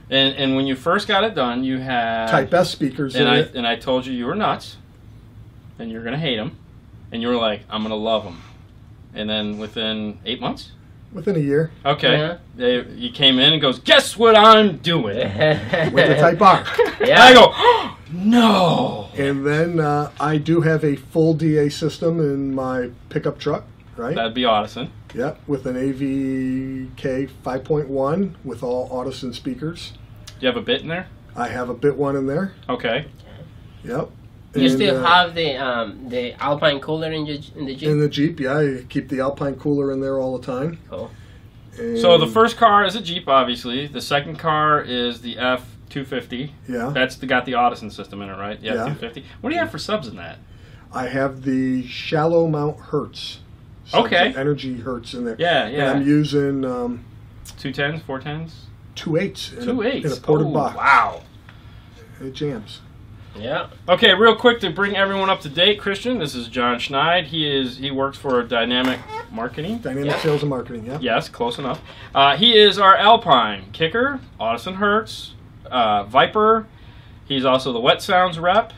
And when you first got it done, you had Type S speakers in it. And I told you were nuts, and you're gonna hate them, and you were like, I'm gonna love them. And then within 8 months, within a year, okay, you came in and goes, guess what I'm doing with the Type R. And I go, oh, no. And then I do have a full DA system in my pickup truck. Right? That'd be Audison. Yep, with an AVK 5.1 with all Audison speakers. Do you have a bit in there? I have a bit one in there. Okay. Yep. You still have the Alpine cooler in the Jeep? In the Jeep, yeah. I keep the Alpine cooler in there all the time. Cool. And so the first car is a Jeep, obviously. The second car is the F250. Yeah. That's got the Audison system in it, right? The Yeah. F250. What do you have for subs in that? I have the shallow mount Hertz. Okay. Energy Hertz in there. Yeah, yeah. And I'm using 210s, 410s? 2.8s. 2.8s. In a ported box. Wow. It jams. Yeah. Okay, real quick to bring everyone up to date, Christian, this is John Schneid. He works for Dynamic Marketing. Dynamic Sales and Marketing, yeah. Yes, close enough. He is our Alpine kicker, Audison Hertz, Viper. He's also the Wet Sounds rep.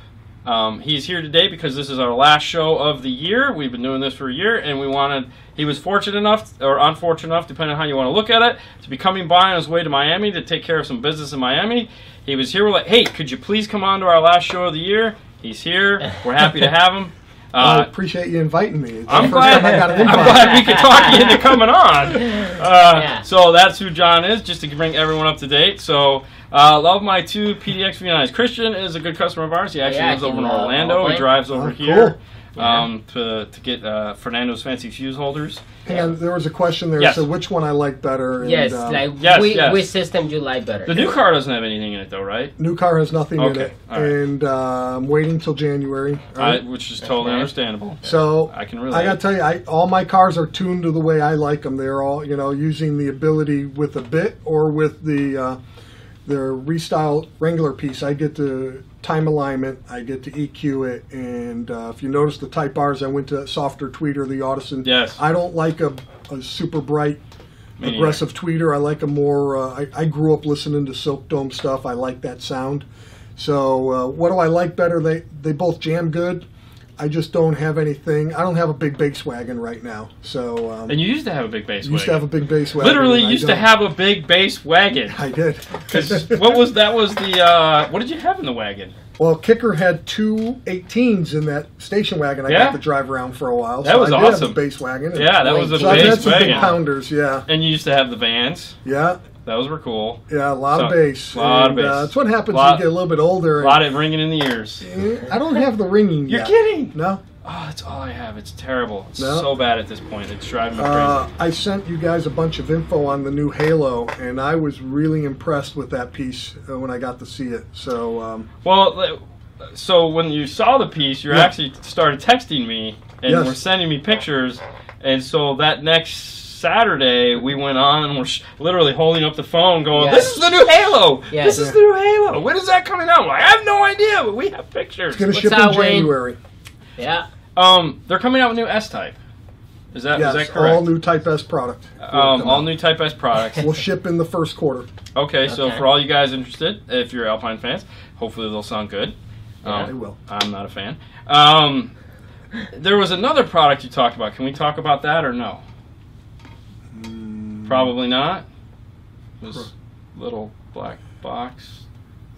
He's here today because this is our last show of the year. We've been doing this for a year, and he was fortunate enough, or unfortunate enough, depending on how you want to look at it, to be coming by on his way to Miami to take care of some business in Miami. He was here. We're like, hey, could you please come on to our last show of the year? He's here. We're happy to have him. I appreciate you inviting me. I'm glad we could talk you into coming on. So that's who John is, just to bring everyone up to date. So love my 2 PDX V9s. Christian is a good customer of ours. He actually lives over in Orlando. He drives over here to get Fernando's fancy fuse holders. And there was a question there, so which one I like better? And, which system you like better? The new car doesn't have anything in it, though, right? New car has nothing in it, right. And I'm waiting till January. Right? Which is totally understandable. So I can relate. I got to tell you, all my cars are tuned to the way I like them. They're all, using the ability with a bit or with the restyle Wrangler piece. I get to time alignment, I get to EQ it, and if you notice the Type R's, I went to that softer tweeter, the Audison. Yes. I don't like a super bright, aggressive tweeter. I like a more, I grew up listening to Silk Dome stuff. I like that sound. So what do I like better? They both jam good. I just don't have anything. I don't have a big bass wagon right now. So. And you used to have a big bass wagon. Used to have a big bass wagon. Literally used to have a big bass wagon. I did. What did you have in the wagon? Well, Kicker had 2 18s in that station wagon I got to drive around for a while. That was I awesome. did have a bass wagon. Yeah, that was a so bass I've had some wagon. big pounders, yeah. And you used to have the vans. Yeah. Those were cool. Yeah, a lot of bass. A lot of bass. That's what happens when you get a little bit older. A lot of ringing in the ears. I don't have the ringing You're yet. kidding? No. Oh, that's all I have. It's terrible. It's so bad at this point. It's driving me crazy. I sent you guys a bunch of info on the new Halo, and I was really impressed with that piece when I got to see it. So, so when you saw the piece, you actually started texting me and were sending me pictures, and so that next Saturday we went on and we're literally holding up the phone going, this is the new Halo! This is the new Halo! When is that coming out? Like, I have no idea, but we have pictures. It's going to ship in January. Yeah. They're coming out with new S-Type. Is that correct? All new Type S product. All new Type S products. We'll ship in the first quarter. Okay, so for all you guys interested, if you're Alpine fans, hopefully they'll sound good. They will. I'm not a fan. There was another product you talked about. Can we talk about that or no? Probably not. This little black box.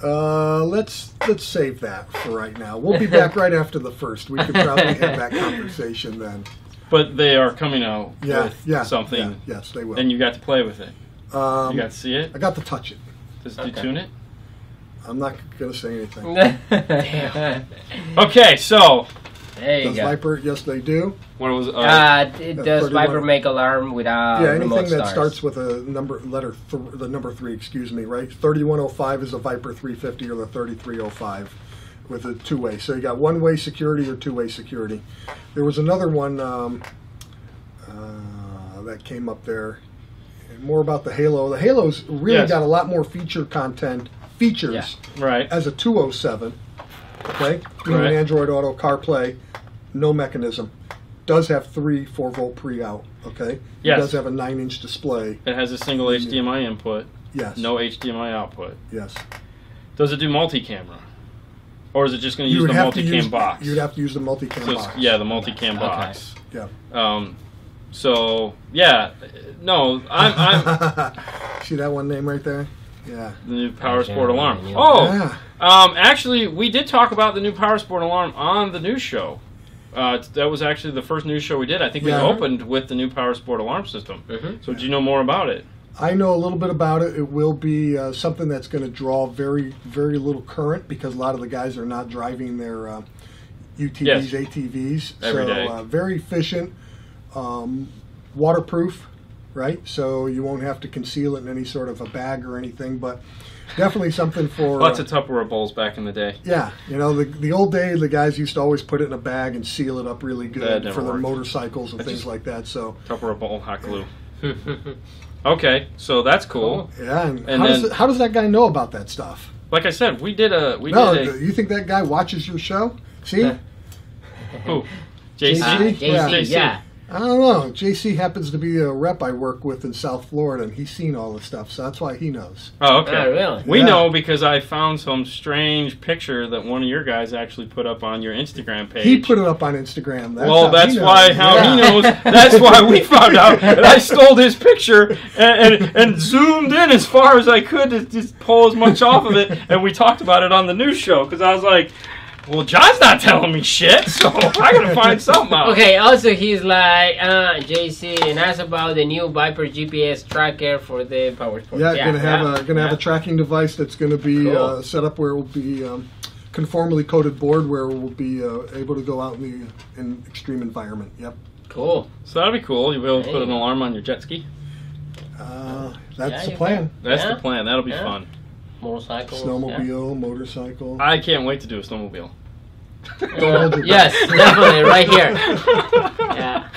Let's save that for right now. We'll be back right after the first. We could probably have that conversation then. But they are coming out with something. Yeah, yes, they will. And you got to play with it. You got to see it? I got to touch it. Did you tune it? I'm not going to say anything. Damn. Okay, so. There you does go. Viper? Yes, they do. What was? Does Viper make alarm without anything that stars? starts with a number the number 3, excuse me, right? 3105 is a Viper 350 or the 3305 with a 2-way. So you got 1-way security or 2-way security. There was another one that came up there. More about the Halo. The Halo's really got a lot more features as a 207. Okay, right. Android Auto, CarPlay, no mechanism. Does have 3 4-volt pre-out. Okay, yes. It does have a 9-inch display. It has a single HDMI input. Yes. No HDMI output. Yes. Does it do multi-camera, or is it just going to use the multi-cam box? You'd have to use the multi-cam box. Yeah, the multi-cam box. Yeah. So yeah, no, I'm See that one name right there? Yeah. The new Power Sport alarm. Oh, actually, we did talk about the new Power Sport alarm on the news show. That was actually the first news show we did. I think we opened with the new Power Sport alarm system. So do you know more about it? I know a little bit about it. It will be something that's going to draw very, very little current because a lot of the guys are not driving their UTVs, ATVs. Every day. Very efficient, waterproof, right? So you won't have to conceal it in any sort of a bag or anything, but definitely something for... Lots of Tupperware bowls back in the day. Yeah. You know, the old days, the guys used to always put it in a bag and seal it up really good for their motorcycles and things like that. So Tupperware bowl, hot glue. Okay, so that's cool. Yeah, and how does that guy know about that stuff? Like I said, we did a... You think that guy watches your show? See? Who? JC? JC, yeah. I don't know. JC happens to be a rep I work with in South Florida, and he's seen all this stuff, so that's why he knows. Oh, okay. Oh, really? We know because I found some strange picture that one of your guys actually put up on your Instagram page. He put it up on Instagram. That's how he knows. That's why we found out. And I stole his picture and zoomed in as far as I could to just pull as much off of it. And we talked about it on the news show because I was like, well, John's not telling me shit, so I gotta find something out. Okay, also he's like, JC, and ask about the new Viper GPS tracker for the power sports. Yeah, gonna have a tracking device that's gonna be set up where it will be conformally coated board where we'll be able to go out in the extreme environment. Yep. Cool. So that'll be cool. You'll be able to put an alarm on your jet ski. That's the plan. That's the plan. That'll be fun. Motorcycle. Snowmobile, motorcycle. I can't wait to do a snowmobile. Yes, definitely, right here. Yeah.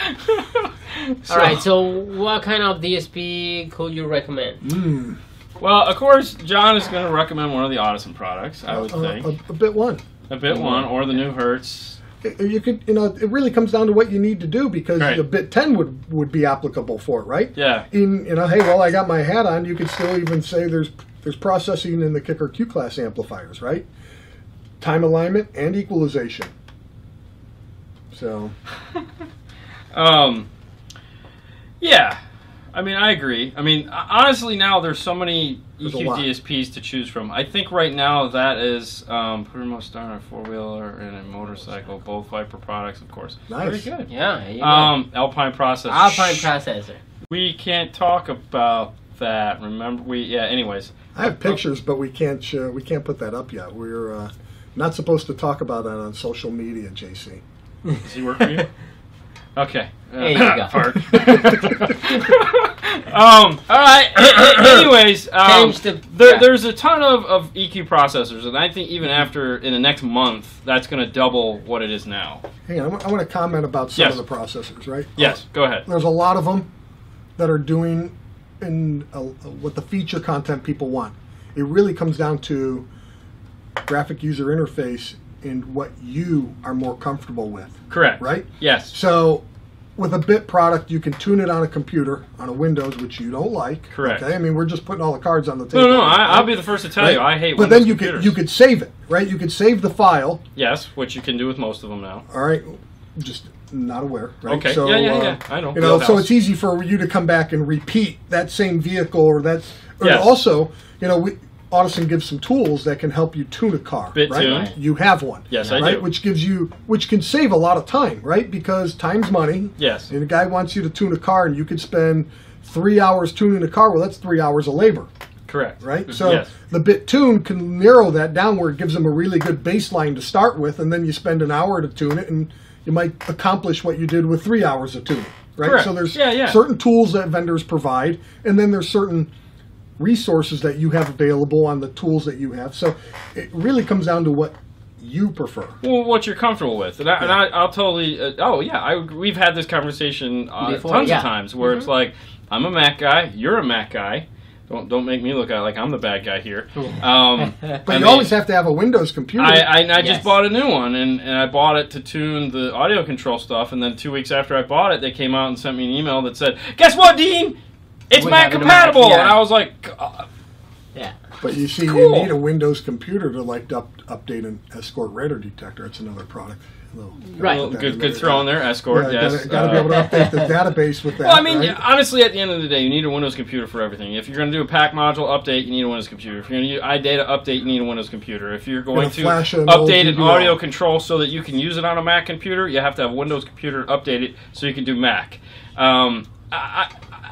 All right. So, what kind of DSP could you recommend? Well, of course, John is going to recommend one of the Audison products. I would think a bit one. A bit one, or the new Hertz. You could, it really comes down to what you need to do because the bit 10 would be applicable for it, right? Yeah. Hey, well, I got my hat on. You could still even say there's processing in the Kicker Q class amplifiers, right? Time alignment and equalization. So. Yeah. I mean, I agree. I mean, honestly, now there's so many EQ DSPs to choose from. I think right now that is Primo Star, a four-wheeler, and a motorcycle, both Viper products, of course. Nice. Very good. Yeah. Alpine processor. Alpine processor. We can't talk about that. Remember, anyways. I have pictures, but we can't put that up yet. We're not supposed to talk about that on social media, JC. Does he work for you? Okay. There you go. All right. Anyways, there's there's a ton of EQ processors, and I think even in the next month, that's going to double what it is now. Hang on, I want to comment about some of the processors, right? Yes, go ahead. There's a lot of them that are doing what the feature content people want. It really comes down to graphic user interface and what you are more comfortable with. Correct. Right? Yes. So with a bit product, you can tune it on a computer, on a Windows, which you don't like. Correct. Okay? I mean, we're just putting all the cards on the table. No, I'll be the first to tell you, I hate But Windows then computers. you could save it, right? You could save the file. Yes, which you can do with most of them now. All right. Just not aware, right? Okay. So, yeah. I know. So it's easy for you to come back and repeat that same vehicle or Yes. also, Audison gives some tools that can help you tune a car. Bit right? tune. You have one. Yes, right? I do. Which can save a lot of time, right? Because time's money. Yes. And a guy wants you to tune a car, and you could spend 3 hours tuning a car. Well, that's 3 hours of labor. Correct. Right? So the bit tune can narrow that down where it gives them a really good baseline to start with, and then you spend an hour to tune it, and you might accomplish what you did with 3 hours of tuning. Right? Correct. So there's certain tools that vendors provide, and then there's certain resources that you have available on the tools that you have. So it really comes down to what you prefer. Well, what you're comfortable with. And I'll totally... we've had this conversing tons of times where it's like, I'm a Mac guy, you're a Mac guy. Don't make me look like I'm the bad guy here. But you always have to have a Windows computer. I just bought a new one, and I bought it to tune the audio control stuff, and then 2 weeks after I bought it, they came out and sent me an email that said, guess what, Dean? It's Mac compatible! And I was like... But you see, you need a Windows computer to update an Escort radar detector. It's another product. Good throw in there, Escort, yes. Got to be able to update the database with that. Well, I mean, honestly, at the end of the day, you need a Windows computer for everything. If you're going to do a pack module update, you need a Windows computer. If you're going to do iData update, you need a Windows computer. If you're going to update an audio control so that you can use it on a Mac computer, you have to have a Windows computer updated so you can do Mac.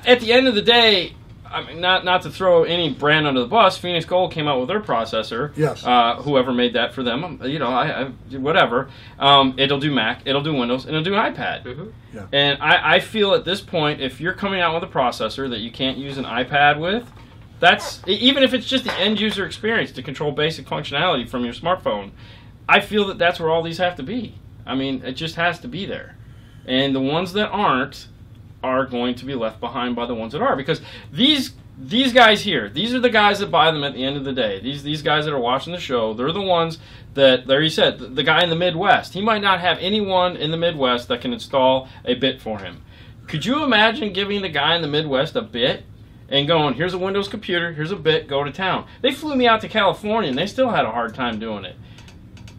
At the end of the day, I mean, not to throw any brand under the bus, Phoenix Gold came out with their processor. Yes. Whoever made that for them, whatever. It'll do Mac, it'll do Windows, and it'll do iPad. Mm-hmm. Yeah. And I feel at this point, if you're coming out with a processor that you can't use an iPad with, that's even if it's just the end user experience to control basic functionality from your smartphone. I feel that that's where all these have to be. I mean, it just has to be there, and the ones that aren't are going to be left behind by the ones that are, because these guys here, these are the guys that buy them at the end of the day. These guys that are watching the show, they're the ones that, there you said, the guy in the Midwest, he might not have anyone in the Midwest that can install a bit for him. Could you imagine giving the guy in the Midwest a bit and going, here's a Windows computer, here's a bit, go to town? They flew me out to California and they still had a hard time doing it.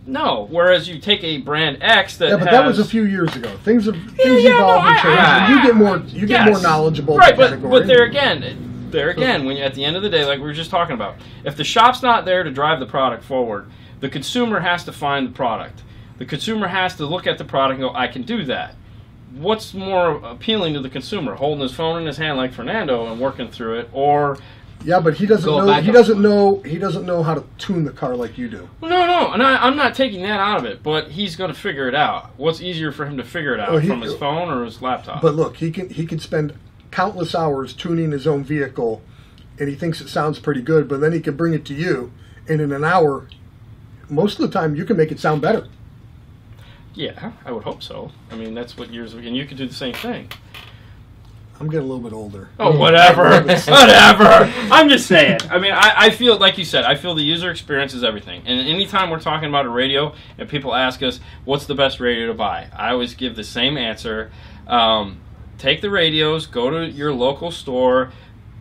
No, whereas you take a brand X that that was a few years ago. Things evolve and change. And you get more knowledgeable. Right, but there again, when you, at the end of the day, like we were just talking about, if the shop's not there to drive the product forward, the consumer has to find the product. The consumer has to look at the product and go, I can do that. What's more appealing to the consumer, holding his phone in his hand like Fernando and working through it, or yeah, but he doesn't know. He doesn't know how to tune the car like you do. No, and I'm not taking that out of it. But he's going to figure it out. What's easier for him to figure it out, from his phone or his laptop? But look, he can spend countless hours tuning his own vehicle, and he thinks it sounds pretty good. But then he can bring it to you, and in an hour, most of the time, you can make it sound better. Yeah, I would hope so. I mean, that's what years and you could do the same thing. I'm getting a little bit older. Oh, whatever. Whatever. I'm just saying. I mean, I feel, like you said, I feel the user experience is everything. And anytime we're talking about a radio and people ask us, what's the best radio to buy? I always give the same answer. Take the radios, go to your local store,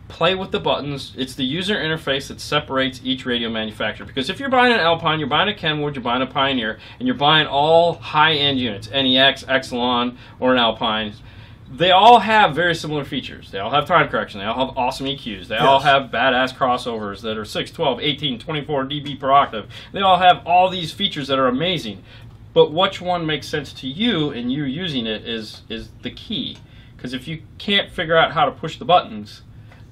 play with the buttons. It's the user interface that separates each radio manufacturer. Because if you're buying an Alpine, you're buying a Kenwood, you're buying a Pioneer, and you're buying all high-end units, NEX, Exelon, or an Alpine, they all have very similar features. They all have time correction. They all have awesome EQs. They all have badass crossovers that are 6, 12, 18, 24 dB per octave. They all have all these features that are amazing. But which one makes sense to you and you using it is the key. Because if you can't figure out how to push the buttons,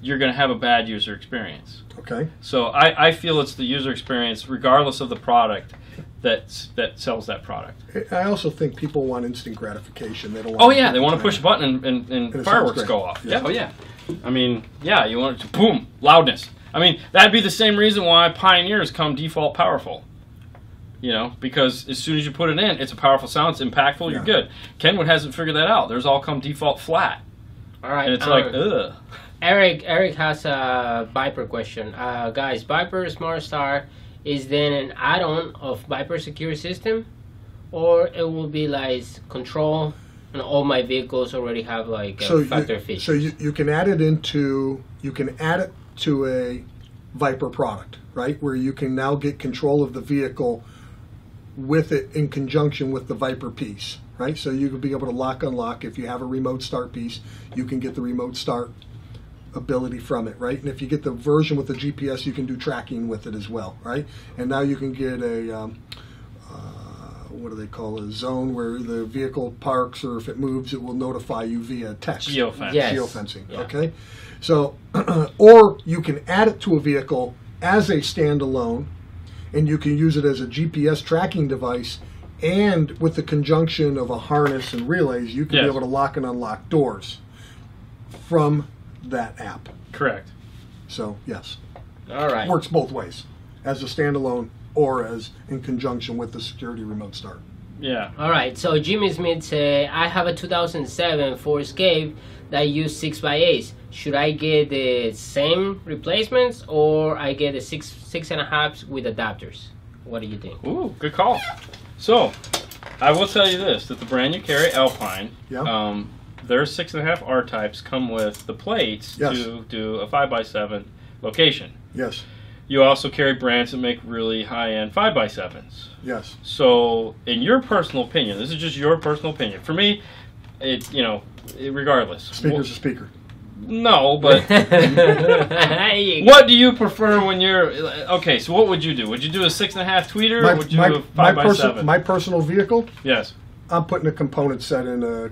you're going to have a bad user experience. Okay. So I feel it's the user experience, regardless of the product, that sells that product. I also think people want instant gratification. They don't want. Oh yeah, they want to push a button and fireworks go off. Yeah. Yeah. Oh yeah. I mean, yeah, you want it to boom, loudness. I mean, that'd be the same reason why Pioneers come default powerful. You know, because as soon as you put it in, it's a powerful sound, it's impactful, you're good. Kenwood hasn't figured that out. Theirs all come default flat. All right. And it's like, ugh. Eric has a Viper question. Guys, Viper Smart Star is then an add-on of Viper Secure System, or it will be like control, and all my vehicles already have like factor features. So you can add it to a Viper product, right? Where you can now get control of the vehicle with it in conjunction with the Viper piece, right? So you could be able to lock unlock. If you have a remote start piece, you can get the remote start ability from it, right? And if you get the version with the GPS, you can do tracking with it as well, right? And now you can get a what do they call it? A zone where the vehicle parks, or if it moves, it will notify you via text. Geofence. Yes. Geofencing. Yeah. Okay. So, or you can add it to a vehicle as a standalone, and you can use it as a GPS tracking device. And with the conjunction of a harness and relays, you can be able to lock and unlock doors from that app. Correct. So yes, all right, works both ways, as a standalone or as in conjunction with the security remote start. Yeah. All right. So Jimmy Smith say, I have a 2007 Ford Escape that use 6x8s. Should I get the same replacements, or I get the 6.5s with adapters? What do you think? Ooh, good call. So I will tell you this: that the brand you carry, Alpine, their 6.5 R types come with the plates to do a 5x7 location. Yes. You also carry brands that make really high-end 5x7s. Yes. So, in your personal opinion, this is just your personal opinion. For me, regardless. Speaker's a speaker. No, but what do you prefer when you're okay? So, what would you do? Would you do a 6.5 tweeter, or would you do a 5x7? My personal vehicle. Yes. I'm putting a component set in a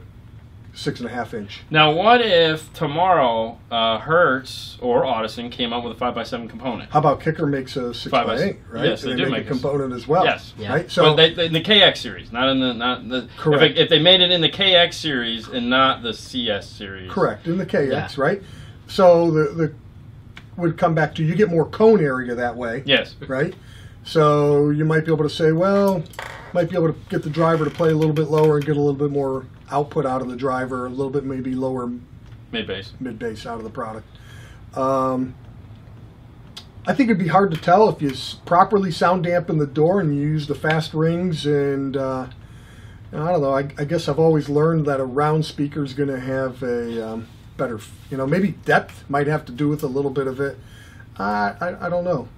6.5 inch. Now, what if tomorrow Hertz or Audison came up with a 5x7 component? How about Kicker makes a 6x8, right? Yes, they do make a component as well. Yes, right. So well, they in the KX series, not in the correct. If they made it in the KX series and not the CS series, correct, in the KX, right? So the would come back to, you get more cone area that way. Yes, right. So you might be able to say, well, might be able to get the driver to play a little bit lower and get a little bit more output out of the driver, a little bit maybe lower mid-bass out of the product. I think it'd be hard to tell if you properly sound dampen the door and you use the fast rings and And I don't know. I guess I've always learned that a round speaker is going to have a better, maybe depth might have to do with a little bit of it. I don't know.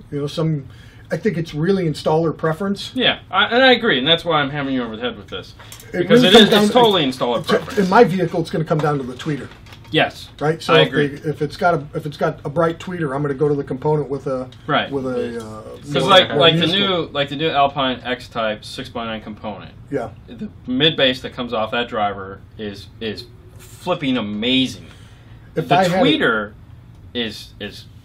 I think it's really installer preference. Yeah, and I agree, and that's why I'm hammering you over the head with this. Because really it's totally installer preference. In my vehicle, it's going to come down to the tweeter. Yes, right. So I agree. If it's got a bright tweeter, I'm going to go to the component with a because like the new Alpine X Type 6x9 component. Yeah, the mid bass that comes off that driver is flipping amazing. The tweeter is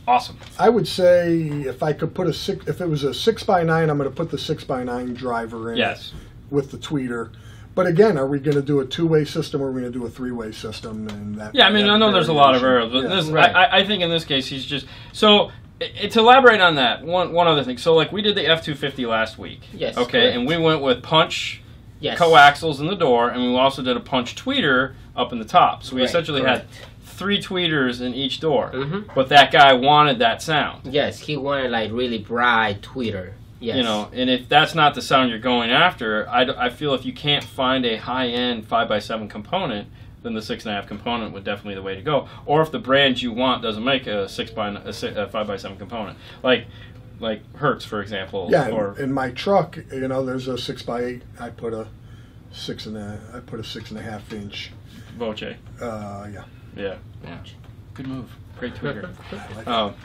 awesome. I would say if I could put if it was a 6x9, I'm going to put the 6x9 driver in. Yes. With the tweeter. But again, are we going to do a two-way system or are we going to do a three-way system? And that, I know there's a lot of errors, but I think in this case he's just so. To elaborate on that, one other thing. So like we did the F250 last week. Yes. Okay, correct. and we went with punch coaxials in the door, and we also did a punch tweeter up in the top. So we essentially had 3 tweeters in each door. Mm-hmm. But that guy wanted that sound. Yes, he wanted like really bright tweeter. Yes. And if that's not the sound you're going after, I feel if you can't find a high-end 5x7 component, then the 6.5 component would definitely be the way to go. Or if the brand you want doesn't make a 5x7 component, like Hertz, for example. Yeah, or in my truck, there's a 6x8. I put a 6.5 inch. Voce. Yeah. Good move. Great tweeter.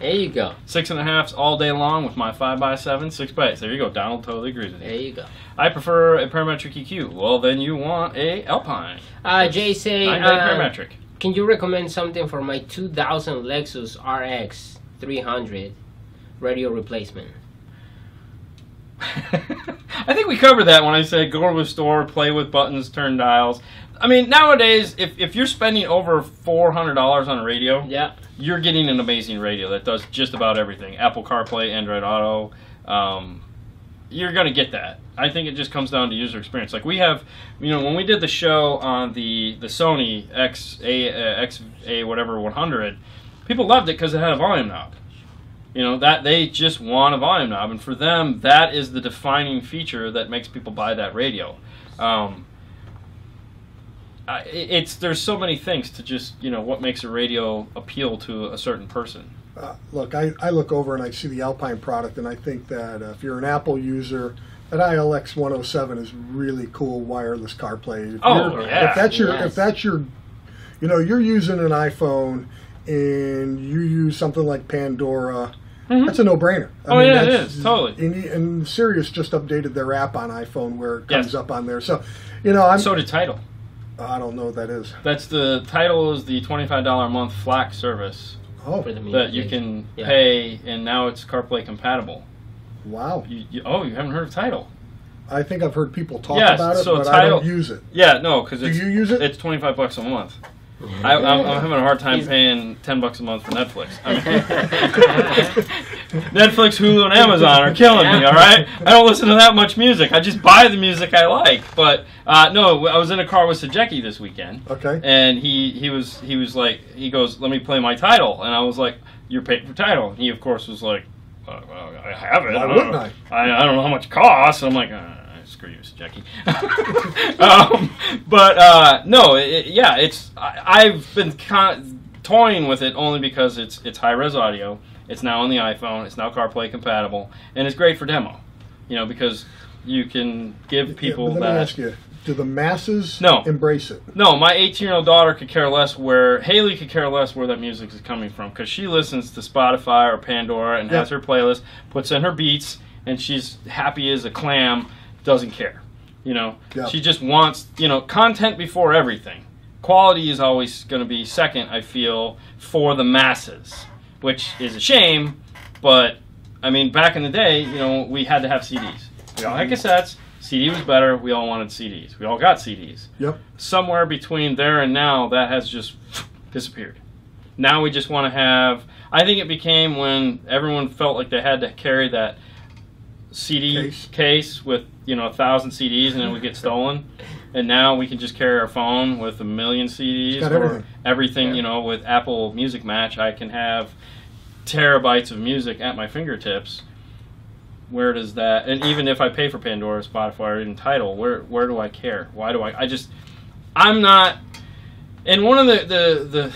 There you go. 6.5s all day long with my 5x7 6x8. There you go. Donald totally agrees with you. There you go. I prefer a parametric EQ. Well, then you want a Alpine. Jay say, 9-day parametric. Can you recommend something for my 2000 Lexus RX 300 radio replacement? I think we covered that when I said go to a store, play with buttons, turn dials. I mean, nowadays, if you're spending over $400 on a radio, you're getting an amazing radio that does just about everything. Apple CarPlay, Android Auto. You're going to get that. I think it just comes down to user experience. Like we have, when we did the show on the Sony XA whatever 100, people loved it because it had a volume knob. That they just want a volume knob, and for them, that is the defining feature that makes people buy that radio. There's so many things to just what makes a radio appeal to a certain person. Look, I look over and I see the Alpine product, and I think that if you're an Apple user, that ILX 107 is really cool wireless CarPlay. If that's your, you're using an iPhone and you use something like Pandora. Mm-hmm. That's a no-brainer. It is totally. And Sirius just updated their app on iPhone where it comes up on there. So, so did Tidal. I don't know what that is. That's the Tidal is the $25 a month FLAC service that you can pay, and now it's CarPlay compatible. Wow. You haven't heard of Tidal? I think I've heard people talk about it, but Tidal, I don't use it. Yeah, no, because do you use it? It's $25 a month. I'm having a hard time paying $10 a month for Netflix. Netflix, Hulu, and Amazon are killing me. All right, I don't listen to that much music. I just buy the music I like. But no, I was in a car with Sajeki this weekend. Okay. And he goes, let me play my Tidal, and I was like, you're paying for Tidal. And he of course was like, well, I have it. Why wouldn't I? I don't know how much it costs. And I'm like. Screw you, Jackie. No, I've been toying with it only because it's high-res audio. It's now on the iPhone. It's now CarPlay compatible, and it's great for demo. Because you can give people that. Let me ask you: do the masses embrace it? No, my 18-year-old daughter could care less Haley could care less where that music is coming from because she listens to Spotify or Pandora and has her playlist, puts in her beats, and she's happy as a clam. Doesn't care, She just wants, content before everything. Quality is always going to be second, I feel, for the masses, which is a shame. But I mean, back in the day, we had to have CDs. We all had cassettes. CD was better. We all wanted CDs. We all got CDs. Yep. Somewhere between there and now, that has just disappeared. Now we just want to have. I think it became when everyone felt like they had to carry that CD case with 1,000 CDs and it would get stolen, and now we can just carry our phone with 1 million CDs or everything. With Apple Music Match, I can have terabytes of music at my fingertips. where does that? And even if I pay for Pandora, Spotify, or even Tidal, where do I care? Why do I'm not. And one of the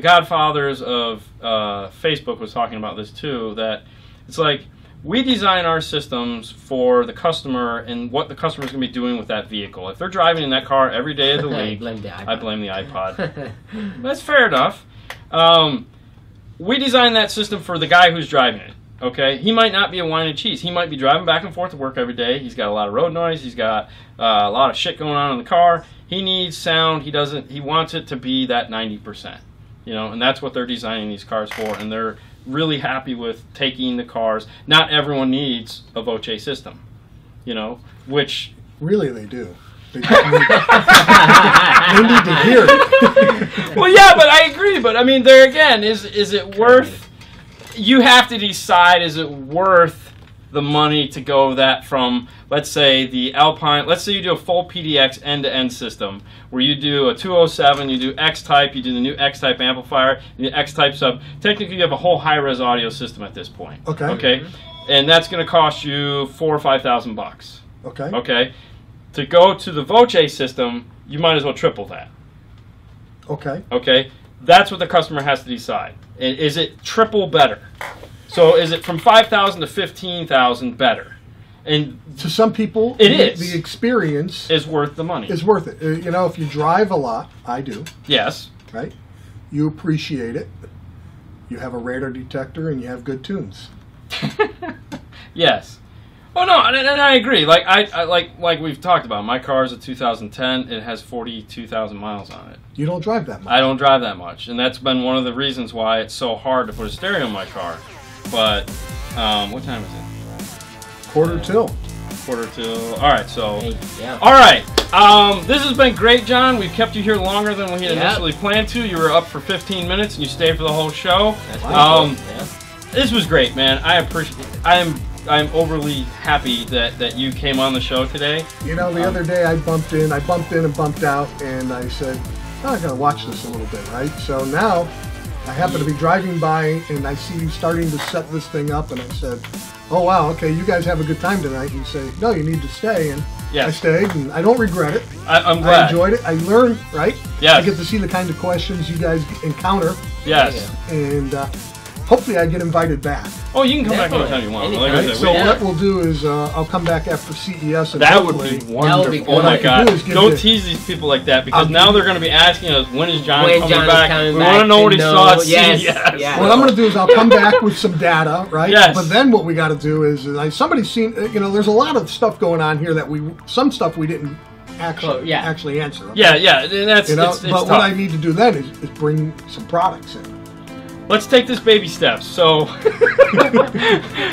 godfathers of Facebook was talking about this too. That it's like we design our systems for the customer and what the customer is going to be doing with that vehicle. If they're driving in that car every day of the week, I blame the iPod. That's fair enough. We design that system for the guy who's driving it. Okay, he might not be a wine and cheese. He might be driving back and forth to work every day. He's got a lot of road noise. He's got a lot of shit going on in the car. He needs sound. He wants it to be that 90%. You know, and that's what they're designing these cars for. And they're really happy with taking the cars. Not everyone needs a Voce system. You know, which really they do. They need to hear it. Well, yeah, but I agree. But I mean, there again, is it worth? You have to decide, is it worth the money to go that from, let's say, the Alpine, let's say you do a full PDX end-to-end system, where you do a 207, you do X-Type, you do the new X-Type amplifier, the X-Type sub. Technically, you have a whole high-res audio system at this point. Okay. Okay? And that's going to cost you $4,000 or $5,000. Okay. Okay? To go to the Voce system, you might as well triple that. Okay. Okay? That's what the customer has to decide. Is it triple better? So is it from 5,000 to 15,000 better? And to some people, it is. The experience is worth the money. Is worth it. You know, if you drive a lot, I do. Yes. Right? You appreciate it. You have a radar detector and you have good tunes. Yes. Oh no, and I agree. Like like we've talked about, my car is a 2010. It has 42,000 miles on it. You don't drive that much. I don't drive that much, and that's been one of the reasons why it's so hard to put a stereo in my car. But what time is it? Quarter till. All right, so yeah. All right. This has been great, John. We've kept you here longer than we had initially planned to. You were up for 15 minutes, and you stayed for the whole show. This was great, man. I appreciate it. I'm overly happy that you came on the show today. You know, the other day I bumped in and bumped out, and I said, oh, I gotta watch this a little bit, right? So now I happen to be driving by and I see you starting to set this thing up, and I said, oh wow, okay, you guys have a good time tonight. And you say, no, you need to stay, and I stayed, and I don't regret it. I'm glad. I enjoyed it. I learned, right? Yes. I get to see the kind of questions you guys encounter. Yes. And hopefully I get invited back. Oh, you can come back anytime you want. Like I said, so what we'll do is I'll come back after CES. And that would be wonderful. Oh my God! Don't tease these people like that, because now they're going to be asking us, when is John coming back? We want to know what he saw at CES. Yes. What I'm going to do is I'll come back with some data, right? Yes. But then what we got to do is somebody's seen. You know, there's a lot of stuff going on here that some stuff we didn't actually answer. Okay? Yeah. And that's it's but tough. what I need to do then is bring some products in. Let's take this baby steps. So,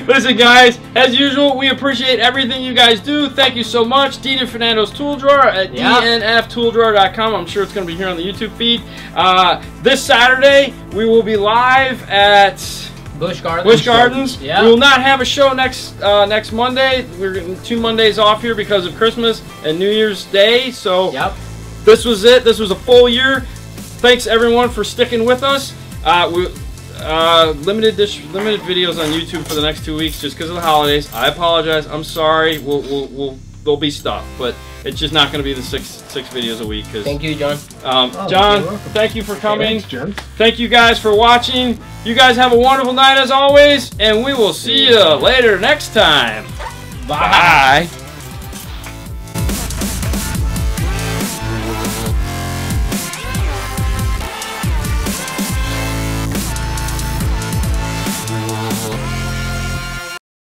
listen, guys, as usual, we appreciate everything you guys do. Thank you so much. Dean Fernando's Tool Drawer at dnftooldrawer.com. I'm sure it's going to be here on the YouTube feed. This Saturday, we will be live at Busch Gardens. Yeah. We will not have a show next Monday. We're getting 2 Mondays off here because of Christmas and New Year's Day. So, this was it. This was a full year. Thanks, everyone, for sticking with us. Limited videos on YouTube for the next 2 weeks just because of the holidays. I apologize. I'm sorry. There'll be stuff, but it's just not going to be the six videos a week. Thank you, John. John, thank you for coming. Thanks, Jen. Thank you guys for watching. You guys have a wonderful night as always, and we will see you later next time. Bye.